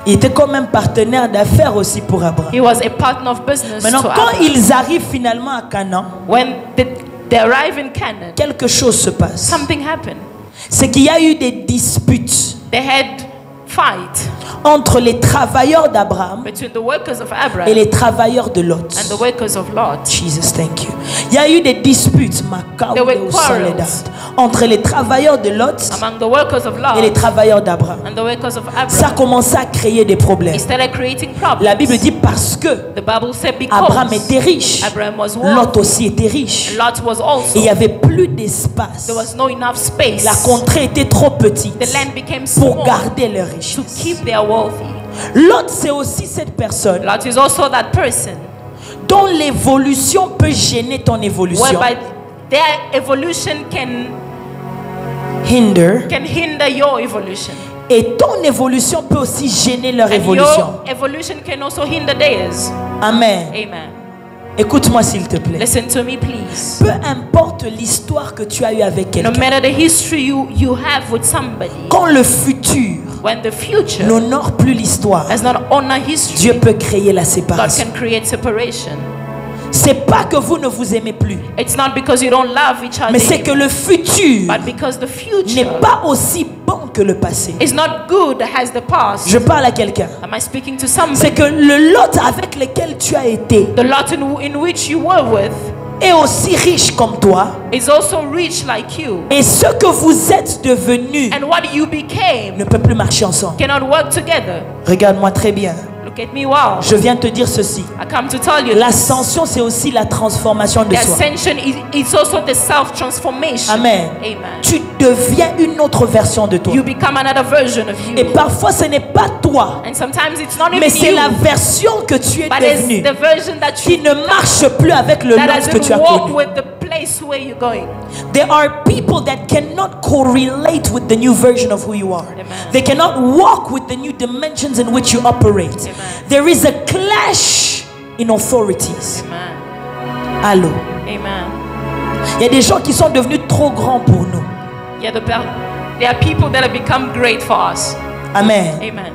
Il était quand même partenaire d'affaires aussi pour Abraham. He was a partner of business Maintenant, to quand Abraham. ils arrivent finalement à Canaan, When they arrive in Canaan, quelque chose se passe. something happened. C'est qu'il y a eu des disputes They had fight entre les travailleurs d'Abraham between the workers of Abraham et les travailleurs de Lot. and the workers of Lot. Jesus, thank you. Il y a eu des disputes There were quarrels entre les travailleurs de Lot Among the workers of et les Lot travailleurs d'Abraham. and the workers of Ça a Abraham, commencé à créer des problèmes. it started creating problems. La Bible dit parce que The Bible said Abraham because était riche, Abraham was Lot wealthy, aussi était riche. and Lot was Et also. il n'y avait plus d'espace. There was no enough space. La contrée était trop petite The land became pour small garder leur to richesse. keep their wealthy. Lot, c'est aussi cette personne Lot is also that person dont l'évolution peut gêner ton évolution. whereby their evolution can Hinder. hinder your evolution. Et ton évolution peut aussi gêner leur And évolution. your evolution can also hinder theirs. Amen. Amen. Écoute-moi s'il te plaît. Listen to me, please. Peu importe l'histoire que tu as eue avec No quelqu'un, matter the history you have with somebody, quand le futur when the future n'honore plus l'histoire, does not honor history, Dieu peut créer la God séparation. can create separation. C'est pas que vous ne vous aimez plus, It's not because you don't love each other, mais c'est que le futur but because the n'est future pas aussi bon que le passé. is not good as the past. Je parle à quelqu'un. Am I speaking to somebody? C'est que le Lot avec lequel tu as été The lot in which you were with est aussi riche comme toi. is also rich like you. Et ce que vous êtes devenus And what you became ne peut plus marcher ensemble. cannot work together. Regarde-moi très bien. Look at me, wow. Je viens te dire ceci. I come to tell you this. L'ascension, c'est aussi la transformation de The soi. ascension is also the self-transformation. Amen. Amen. Tu deviens une autre version de toi. You become another version of Et you. parfois, ce n'est pas toi, And sometimes it's not mais even c'est you, la version que tu es but it's devenue the version that qui you ne marche plus avec le that Lot que tu doesn't as walk connu. with the place where you're going. There are people that cannot correlate with the new version of who you are. Amen. They cannot walk with the new dimensions in which you operate. Amen. There is a clash in authorities. Amen. Allô? Amen. Il y a des gens qui sont devenus trop grands pour nous. Yeah, there are people that have become great for us. Amen. Amen.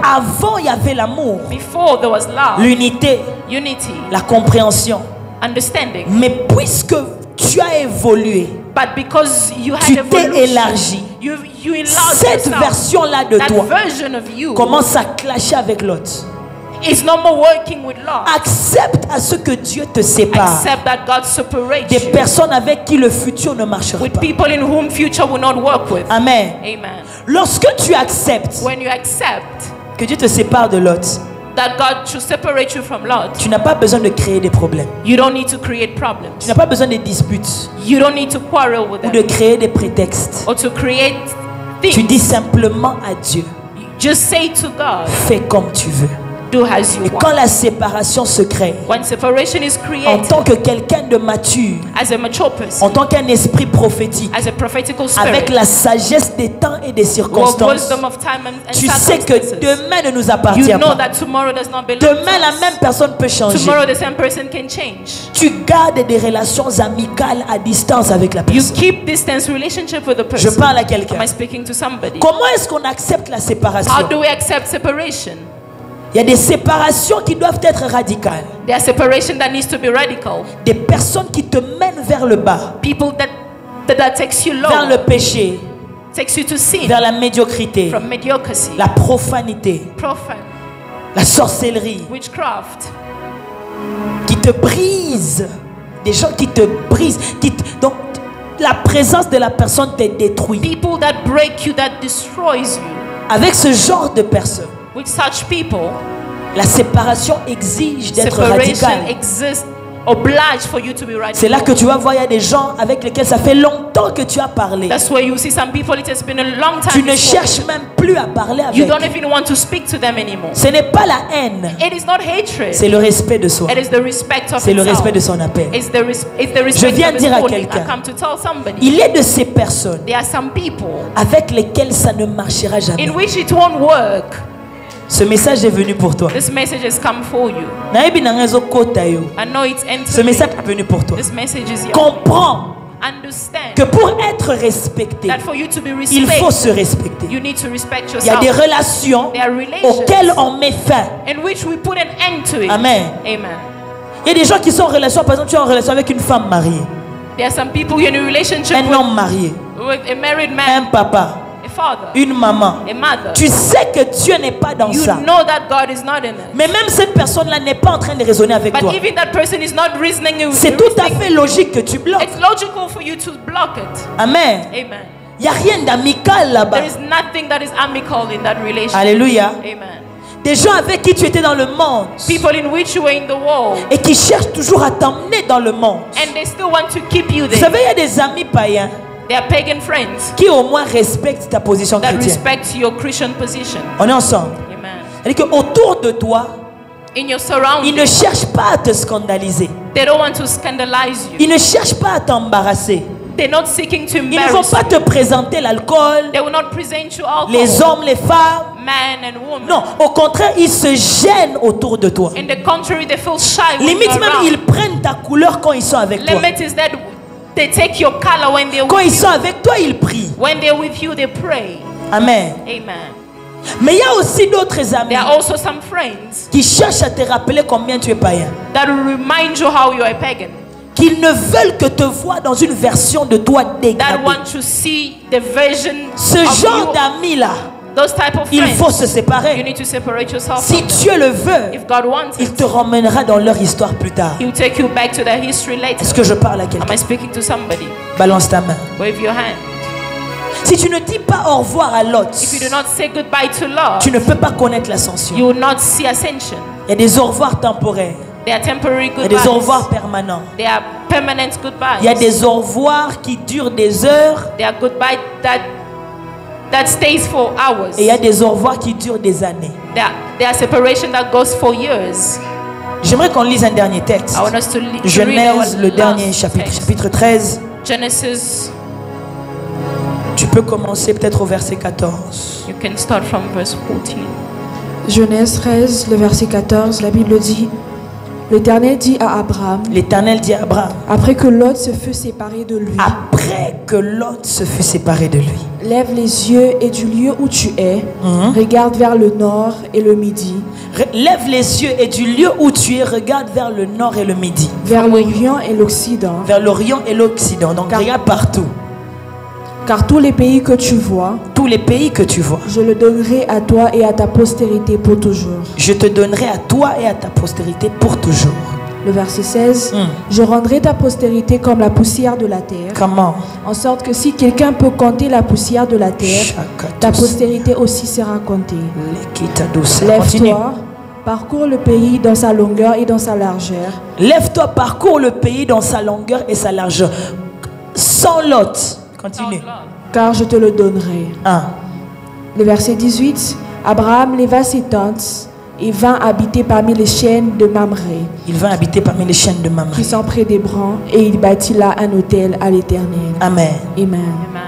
Avant, il y avait l'amour, Before there was love, l'unité, unity, la compréhension. understanding. Mais puisque tu as évolué, But because you tu had t'es evolution, élargi, you enlarged cette yourself. version-là de That toi version of you commence à clasher avec l'autre. is no more working with love. Accepte à ce que Dieu te sépare Accept that God separates des you personnes avec qui le futur ne marchera with pas. people in whom future will not work with. Amen. Amen. Lorsque tu acceptes When you accept que Dieu te sépare de l'autre, that God should separate you from Lot, tu n'as pas besoin de créer des problèmes. you don't need to create Tu problems. n'as pas besoin de disputes You don't need to quarrel with ou them de créer des prétextes. or to create Tu things. dis simplement à Dieu, Just say to God, fais comme tu veux. do as you Et quand want. la séparation se crée, When separation is en created, tant que quelqu'un de mature, as a mature person, en tant qu'un esprit prophétique, as a prophetical avec spirit, la sagesse des temps et des with circonstances, wisdom of time and tu sais que circumstances, demain ne nous appartient you know pas. that tomorrow does not belong Demain, la to us. même personne peut changer. Tomorrow the same person can change. Tu gardes des relations amicales à distance avec la You personne. keep distance relationship with the Je person. parle à quelqu'un. Am I speaking to somebody? Comment est-ce qu'on accepte la séparation? How do we accept separation? Il y a des séparations qui doivent être radicales. There are separation that needs to be radical. Des personnes qui te mènent vers le bas, People that takes you vers le low, péché, takes you to sin, vers la médiocrité, from mediocrity, la profanité, profane, la sorcellerie, witchcraft, qui te brisent. Des gens qui te brisent. Donc, la présence de la personne te détruit. People that break you, that destroys you. Avec ce genre de personnes, With such people, la séparation exige d'être separation radicale. exists, obliged for you to be radical. C'est là que tu vas voir, il y a des gens avec lesquels ça fait longtemps que tu as parlé. That's where you see some people, it has been a long time. Tu ne you've cherches spoken. même plus à parler You don't avec. even want to speak to them anymore. Ce n'est pas la haine, It is not hatred. c'est le respect de soi. It is the respect of C'est le himself. respect de son appel. It's the respect viens of his dire à calling. quelqu'un, I come to tell somebody. Il est de ces personnes There are some people avec lesquelles ça ne marchera jamais. in which it won't work. Ce message est venu pour toi. This message has come for you. Nayebi na ngezo kota yo. I know it's Ce entering. message est venu pour toi. This message is yours. Comprends Understand que pour être respecté, that for you to be il faut respected, se respecter. you need to respect Il y a yourself. des relations There are relations auxquelles on met fin. in which we put an end to it. Amen. Amen. Il y a des gens qui sont en relation, par exemple, tu es en relation avec une femme mariée, There are some people you're in a relationship un homme marié, with a married un man, papa, a father, une maman. a mother. Tu sais que Dieu n'est pas dans You ça. know that God is not in it. Mais même cette personne-là n'est pas en train de raisonner avec But toi. even that person is not reasoning. C'est tout à fait logique que tu bloques. It's logical for you to block it. Amen. Amen. Il n'y a rien d'amical là-bas. There is nothing that is amicable in that relationship. Alléluia. Amen. Des gens avec qui tu étais dans le monde People in which you were in the world et qui cherchent toujours à t'emmener dans le monde. and they still want to keep you Vous there. savez, il y a des amis païens They are pagan friends qui au moins respectent ta position that chrétienne. respect your Christian position. On est ensemble. Amen. C'est-à-dire qu'autour de toi, In your ils surroundings, ne cherchent pas à te scandaliser. they don't want to scandalize you. Ils ne cherchent pas à t'embarrasser. They're not seeking to Ils ne vont embarrass pas you. te présenter l'alcool, They will not present you alcohol, les hommes, les femmes. man and woman. Non, au contraire, ils se gênent autour de toi. In the contrary, they feel shy when Limite you're même, around. ils prennent ta couleur quand ils sont avec toi. Limit is that they take your color when they're Quand with ils you. sont avec toi, ils prient. When they're with you, they pray. Amen. Amen. Mais il y a aussi d'autres amis There are also some friends qui cherchent à te rappeler combien tu es païen. that will remind you how you are a pagan. Qu'ils ne veulent que te voir dans une version de toi That dégradée. want to see the version Ce of genre you. d'amis-là, Those type of il friends, faut se you séparer. need to separate yourself Si from them. Dieu le veut, If God wants il it, te ramènera dans leur histoire plus tard. He will take you back to that history later. Est-ce que je parle à Am quelqu'un? I speaking to somebody? Balance ta main. Wave your hand. Si tu ne dis pas au revoir à Lot, If you do not say goodbye to love, tu ne peux pas connaître l'ascension. you will not see ascension. Il y a des au revoir temporaires. They are temporary Il y a des au goodbyes. revoir permanents. They are permanent goodbyes. Il y a des au revoir qui durent des heures. They are goodbye that stays for hours. Et il y a des au revoir qui durent des années. There are separation that goes for years. J'aimerais qu'on lise un dernier texte. I want us to read our Genèse, le dernier last chapitre, text. chapitre 13. Genesis, Tu peux commencer peut-être au verset 14. you can start from verse 14. Genèse 13, le verset 14, la Bible dit: L'Éternel dit à Abraham, L'Éternel dit à Abraham, après que Lot se fut séparé de lui, après que Lot se fut séparé de lui, lève les yeux et du lieu où tu es, regarde vers le nord et le midi, lève les yeux et du lieu où tu es, regarde vers le nord et le midi, vers l'Orient et l'Occident, vers l'Orient et l'Occident. Donc regarde partout. car tous les pays que tu vois, Tous les pays que tu vois, je le donnerai à toi et à ta postérité pour toujours. je te donnerai à toi et à ta postérité pour toujours. Le verset 16, je rendrai ta postérité comme la poussière de la terre, Comment? en sorte que si quelqu'un peut compter la poussière de la terre, ta postérité aussi sera comptée. Continue. Lève-toi, parcours le pays dans sa longueur et dans sa largeur. Lève-toi, parcours le pays dans sa longueur et sa largeur. Sans Lot. Continue. Car je te le donnerai. 1. Le verset 18, Abraham leva ses tentes et vint habiter parmi les chênes de Mamré, Il va habiter parmi les chaînes de Mamré. qui sont près d'Hébron, et il bâtit là un autel à l'Éternel. Amen. Amen. Amen.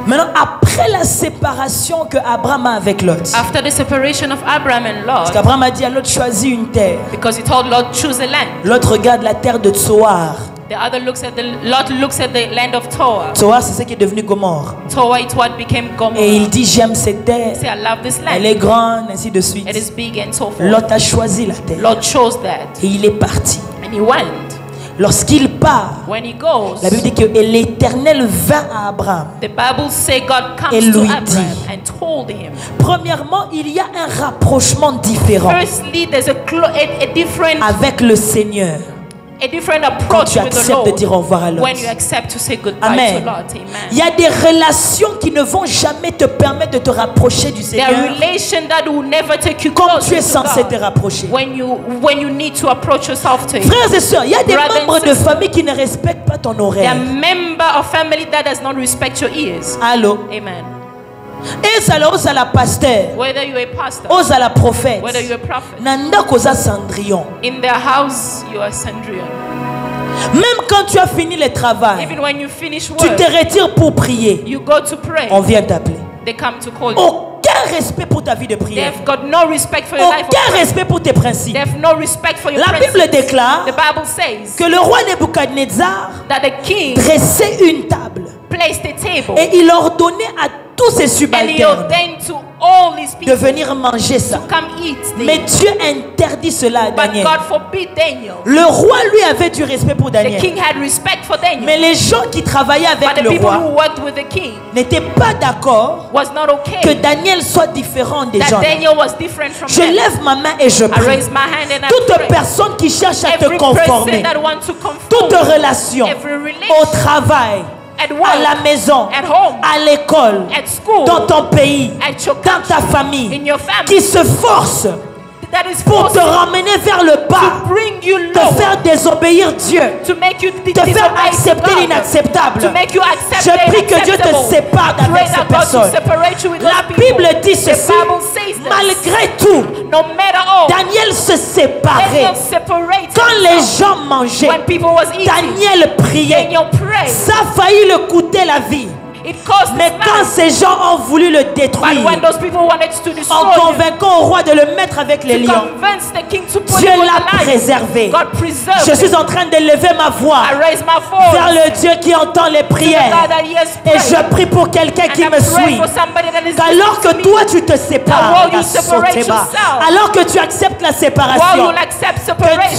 Maintenant, après la séparation que Abraham a avec Lot, After the separation of Abraham and parce Lot, qu'Abraham a dit à Lot, choisis une terre. because he told Lot, choose a land. Lot regarde la terre de Tsoar. The other Lot looks at the land of Toa. Tsoar, c'est ce qui est devenu Gomorre. Toa is what became Gomorrah. Et il dit, j'aime cette terre. Say, I love this Elle land. est grande, ainsi de suite. It is big and so forth. Lot a choisi la terre. Lot chose that. Et il est parti. And he went. Lorsqu'il part, When he goes, la Bible dit que l'Éternel vint à Abraham. the Bible says God Et comes to lui Abraham dit. and told him. Premièrement, il y a un rapprochement différent Firstly, there's a different avec le Seigneur. a different quand approach tu with the acceptes de Lord dire au revoir à l'autre. when you accept to say goodbye Amen. to Lord. Amen. Il y a des relations qui ne vont jamais te permettre de te rapprocher du There are Seigneur relations that will never take you comme tu closer es to censé te God rapprocher. when you need to approach yourself to Him. Frères et sœurs, il y a des Brothers and membres de sisters. famille qui ne respectent pas ton There are oreille. member of family that does not respect your ears. Allô? Amen. ezala ozala pasteur, Whether you're a pastor, ozala prophète, whether you're a prophet, na ndako oza Cendrillon. in their house you are Cendrillon. Même quand tu as fini le travail, Even when you finish tu work, te retires pour prier, you go to pray. on vient t'appeler. They come to call you. Aucun respect pour ta vie de prière. They've got no respect for your life of Aucun prayer. respect pour tes principes. They have no respect for your La Bible principles. déclare The Bible says que le roi Nebuchadnezzar that the king dressait une table placed a table et il ordonnait à tous ses and he subalternes ordained to all his de people venir manger ça. to come eat Mais there. Dieu interdit cela à But Daniel. God forbid Daniel. Le roi lui avait du respect pour The Daniel. king had respect for Daniel. Mais les gens qui travaillaient But avec the le people roi who worked with the king n'étaient pas d'accord was not que okay Daniel soit différent des that gens. Daniel was different from Je them. lève ma main et je I prie. raise my hand and I Toute pray. personne qui cherche à te Every conformer, person that wants to conform, toute relation every au relation, travail, at à work, la maison, at home, à l'école, at school, dans ton pays, at your dans ta country, famille, in your family, qui se force that is pour te forced ramener vers le bas, to bring you te low, faire désobéir Dieu, to make you te faire disobey accepter God, l'inacceptable. to make you accept Je the prie que Dieu te inacceptable. sépare I pray d'avec ces that God to personnes. separate you with La those people. Bible dit The ceci, Bible says this. malgré tout, No matter all, Daniel se séparait. Daniel separated Quand les himself. gens mangeaient, When people was eating, Daniel priait. Daniel prayed. Ça a failli le coûter la vie. It cost Mais his quand life. ces gens ont voulu le But détruire, when those people wanted to en destroy him, convainquant au roi de le mettre avec les to lions, convince the king to put Dieu him on l'a the line, préservé. God preserved Je suis him. en train de lever ma voix I raise my voice vers le Dieu qui entend les to the prières. God that he has Et prayed. je prie pour quelqu'un qui And I me pray suit. for somebody that is Qu'alors listening que to me, toi tu te sépares, That while you la separate Soteba, yourself, alors que tu acceptes la while séparation, you'll accept que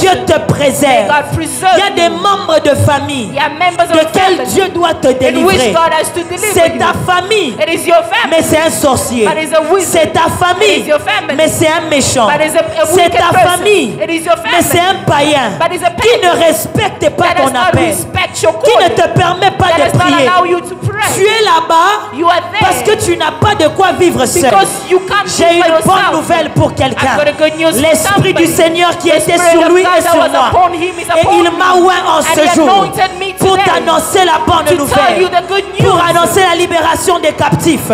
Dieu separation, te may préserve. God preserve Il y a des you. membres de famille You are members of de the quel family Dieu doit te in which délivrer. God has to deliver C'est you. ta famille, It is your family. mais c'est un sorcier. But it's a wizard. C'est ta It famille, is your family. mais c'est un méchant. But it's a C'est wicked ta person. famille, It is your mais c'est family. un païen But it's a qui ne pagan respecte pas that does ton not appel, respect your qui ne calling, te permet pas that de does not prier. allow you to pray. Tu es là-bas You are there parce que tu n'as pas de quoi vivre seul. because you can't J'ai live une by bonne yourself. nouvelle pour quelqu'un. I've got a good news for L'Esprit du somebody. Seigneur qui The était Spirit sur of lui God et that sur was moi. upon him is Et upon il me. m'a oint en And ce he jour anointed me pour today t'annoncer la bonne to tell you nouvelle, the good news, pour annoncer la libération des captifs,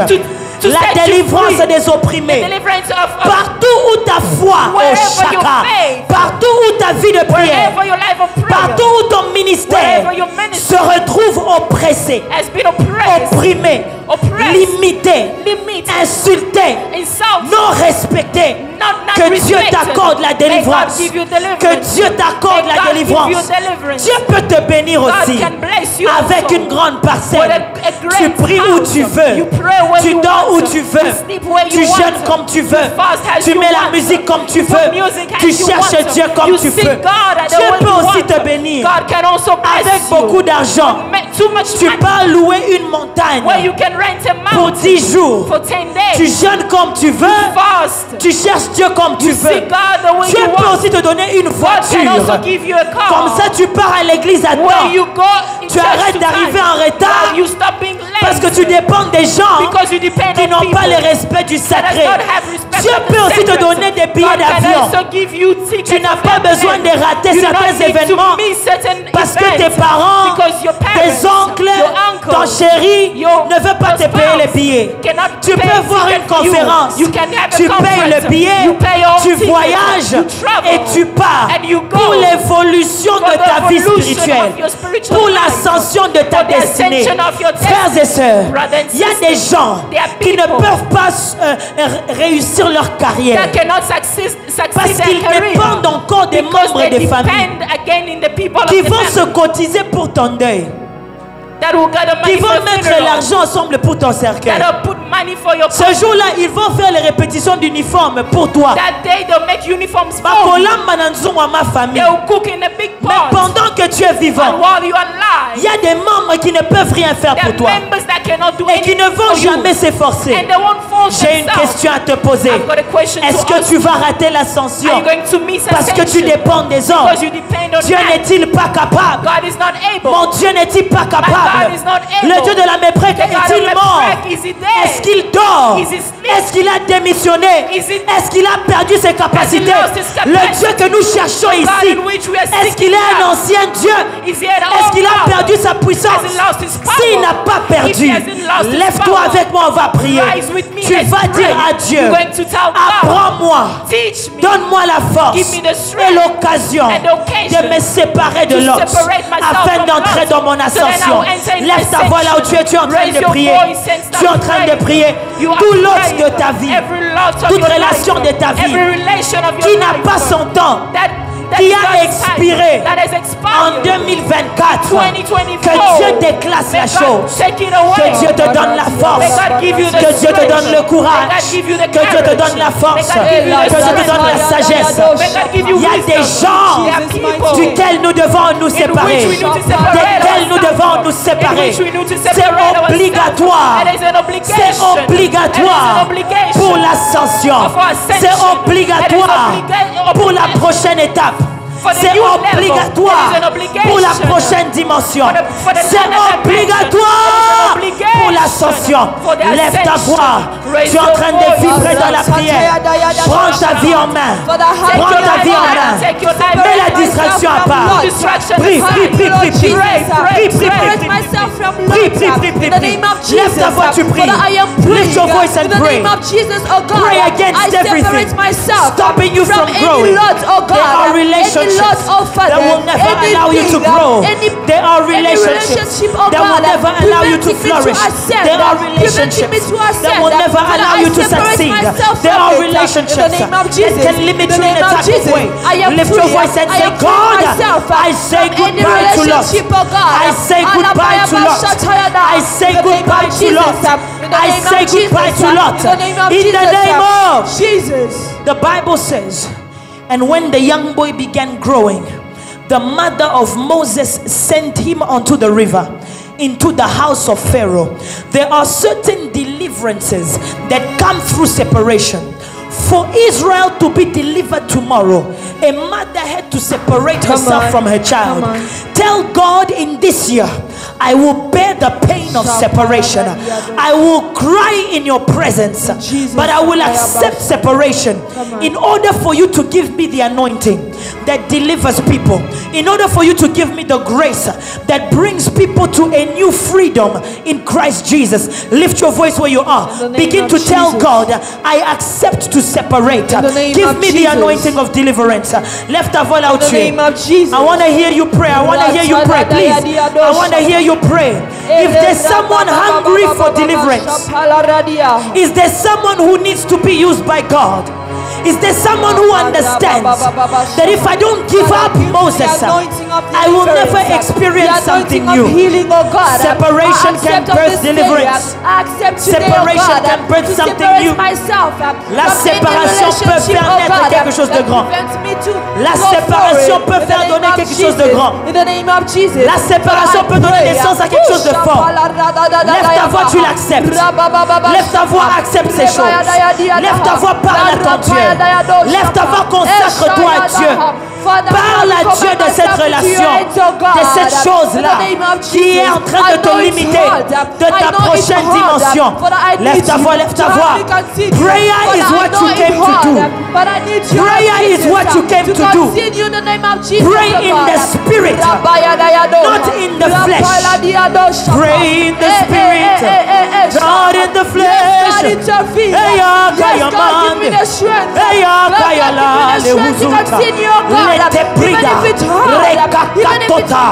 to la set you délivrance free, des the opprimés. deliverance of Partout où ta foi, au Wherever your chakra, faith, partout où ta vie de prière, wherever your life of prayer partout où ton ministère wherever your ministry se retrouve oppressé, has been oppressed, opprimé, oppressed, limité, limited, insulté, insulted, non respecté, not que Dieu respected. t'accorde la May God délivrance. give you deliverance. Que Dieu t'accorde May la God give délivrance. you deliverance. Dieu peut te bénir God aussi can bless you avec also. une grande parcelle. With a Tu great pries où house. tu veux. You pray where Tu you dors want où to. tu veux. You sleep where Tu you want jeûnes to. comme tu veux. You fast as Tu you mets la want musique to. comme tu You put veux. music as Tu you cherches want to. Dieu comme You tu seek veux. God at the Dieu way peut you aussi want te to. bénir God can also bless avec you. beaucoup d'argent. Too much Tu money peux louer une where montagne you can rent a pour mountain 10 jours. for 10 days. Tu jeûnes comme tu veux. Fast. Tu cherches Dieu comme tu You veux. seek God the way Dieu you peut want. aussi te donner une God can voiture. also give you a car. Comme ça, tu pars à l'église à Where temps. you go, in Tu church arrêtes to d'arriver time. en retard You stop being late. parce que tu dépends des gens Because you depend qui on n'ont people pas le respect du that sacré. does not have respect Dieu of the peut aussi te sacred. donner des billets God can d'avion. also give you tickets Tu n'as of pas airplane. besoin de rater You do not certains need to événements miss certain parce que events tes parents, because your parents, tes oncles, your uncle, ton chéri your- ne veut pas te your payer spouse les billets. cannot Tu pay peux voir ticket une for you. conférence, You can have a tu payes conference. le billet, You pay your tu ticket. voyages You travel. et tu pars And you go. pour l'évolution For de the ta vie evolution spirituelle, of your spiritual pour life. l'ascension de ta For the destinée. ascension of your Frères et sœurs, Brothers and il y a des sisters, gens there are qui ne people peuvent pas réussir leur carrière that cannot succeed parce qu'ils their career dépendent encore des because membres they de famille depend again in the people qui of the vont se family cotiser pour ton deuil. that that will gather qui money for vont your mettre funeral, l'argent ensemble pour ton cercueil. that'll put money for your Ce jour-là, ils vont faire les répétitions d'uniforme pour toi. That day they'll make uniforms for you. Bakolamba na nzungu wa ma famille. They'll cook in a big Mais pot. pendant que tu es And vivant, while you are alive, il y a des membres qui ne peuvent rien faire there pour are toi members that cannot do et qui anything ne vont for you. jamais s'efforcer. And they won't force J'ai une themselves. question à te poser. I've got a question Est-ce to que ask tu you. vas rater Are l'ascension you going to miss parce que tu ascension? dépends des hommes? Because you depend on Dieu man. n'est-il pas capable? God is not able. Mon Dieu n'est-il pas God capable? is not able. Le Dieu de la méprête The God est-il of mort? Mephrec, is he dead? Est-ce qu'il dort? Is he asleep? Est-ce qu'il a démissionné? Is he- Est-ce qu'il a perdu ses capacités? lost his capacity? Le Dieu que nous cherchons The God ici, in which we are est-ce seeking qu'il est un now. ancien Dieu? Is he an Est-ce qu'il a old perdu God? sa puissance? Has he lost his power? S'il n'a pas If he perdu, hasn't lost his lève-toi power, avec moi, on va prier. rise with me, Tu let's vas pray. dire à Dieu, You're going to tell God, apprends-moi, teach me, donne-moi la force give me the strength et l'occasion and the occasion de me séparer de to l'autre separate myself afin from d'entrer Lot, dans mon so that I ascension. will enter in Lève ta voix là où tu es en train Raise de your prier. voice and start Tu es en train de praying. prier. You are Tout l'autre praying. de ta vie, Every lot of toute your relation life, de ta vie every relation of your qui n'a life, pas son temps, that qui is a God's expiré time, that has en expired. 2024, 2024. que Dieu déclasse la May God chose, take it away. que Dieu te donne la force, May God give you the que Dieu te strength. donne le May courage, God give you the que Dieu te courage. donne la force, May God give you the que Dieu te strength. donne la sagesse. May God give you Il y a des wisdom. gens There are people duquel nous devons nous séparer, in which we need to separate desquels nous ourselves. devons nous In séparer. which we need to C'est separate ourselves. obligatoire. It is an obligation. C'est obligatoire It is an obligation pour l'ascension. of our ascension. C'est obligatoire It is pour la prochaine étape. For the C'est new level. obligatoire It is an obligation. pour la prochaine dimension. For the C'est next obligatoire dimension. It is an obligation pour l'ascension. for the Lève ta ascension. voix. Raise Tu es en your train de voice. vibrer dans la prière. Prends ta vie en main. Prends ta vie en main. Take your life. Mets la distraction à part. Distraction Prie, aside. prie, prie, prie, prie. Pray, pray, Prie, prie, pray. prie, prie. myself from Prie, prie, prie, prie, prie. Lève ta voix, tu pries. Lift your voice and pray. Pray against everything stopping you from growing. There are relationships that will never allow you to grow. There are relationships that will never allow you to flourish. There are relationships that will never allow you to succeed. There are relationships that can limit you in a type of way. Lift your voice and say, God, I say goodbye to loss. I say goodbye to loss. I say goodbye to loss. I say goodbye to Lot. In the name of Jesus. The Bible says, and when the young boy began growing, the mother of Moses sent him unto the river, into the house of Pharaoh. There are certain deliverances that come through separation. For Israel to be delivered tomorrow, a mother had to separate herself from her child. Tell God, in this year, I will bear the pain of separation. I will cry in your presence, but I will accept separation in order for you to give me the anointing that delivers people, in order for you to give me the grace that brings people to a new freedom in Christ Jesus. Lift your voice where you are. Begin to tell God, I accept to separate. Give me the anointing of deliverance. Left ta voix là où tu es. I want to hear you pray. I want to hear you pray. Please, I want to hear you pray. If there's someone hungry for deliverance, is there someone who needs to be used by God? Is there someone who understands that if I don't give up Moses, I will never experience something new? Separation can birth deliverance. Separation can birth something new. La séparation peut faire naître quelque chose de grand. La séparation peut faire donner quelque chose de grand. La séparation peut donner naissance à quelque chose de fort. Lève ta voix, tu l'acceptes. Lève ta voix, accepte ces choses. Lève ta voix, parle à ton Dieu. Lève ta voix, consacre-toi à Dieu. Parle à Dieu de cette relation, de cette chose-là qui est en train de te limiter de ta prochaine dimension. Lève ta voix, lève ta voix. Prayer is what you came to do. Prayer is what you came to do. Pray in the spirit, not in the flesh. Pray in the spirit, not in the flesh. Eya kaya mande, eya kaya la le huzuta, lete prida, rekakatota,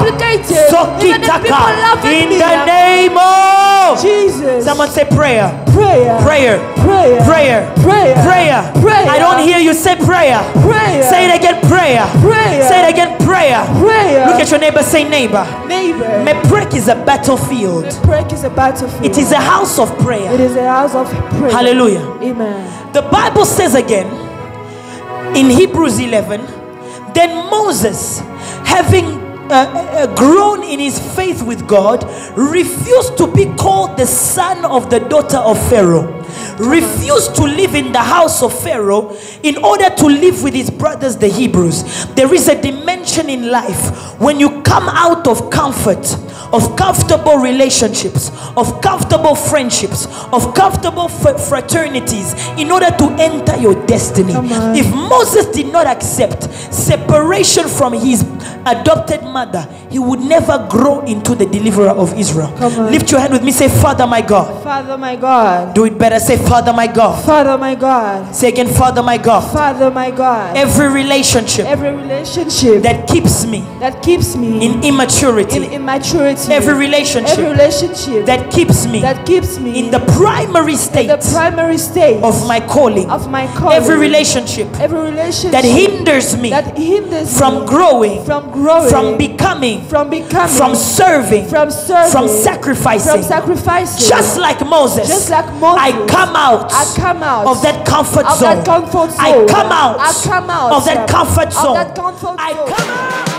sokitaka. In the name of Jesus. Someone say prayer. Prayer. Prayer. Prayer. Prayer. Prayer. Prayer. Prayer. I don't hear you say prayer. Prayer. Say it again, prayer. Prayer. Say it again, prayer. Prayer. Look at your neighbor, say neighbor. Neighbor. Meprek is a battlefield. Meprek is a battlefield. It is a house of prayer. It is a house of prayer. Hallelujah. Amen. The Bible says again in Hebrews 11, then Moses, having grown in his faith with God, refused to be called the son of the daughter of Pharaoh, refused to live in the house of Pharaoh in order to live with his brothers the Hebrews. There is a dimension in life when you come out of comfort, of comfortable relationships, of comfortable friendships, of comfortable fraternities, in order to enter your destiny. If Moses did not accept separation from his adopted mother, he would never grow into the deliverer of Israel. Lift your hand with me, say, Father my God. Father my God. Do it better, say, Father my God. Father my God. Say again, Father my God. Father my God. Every relationship that keeps me in immaturity, every relationship that keeps me in the primary state of my calling, every relationship that hinders me from growing, from becoming, from serving, from sacrificing, just like Moses, I come out of that comfort zone. I come out of that comfort zone. I come out.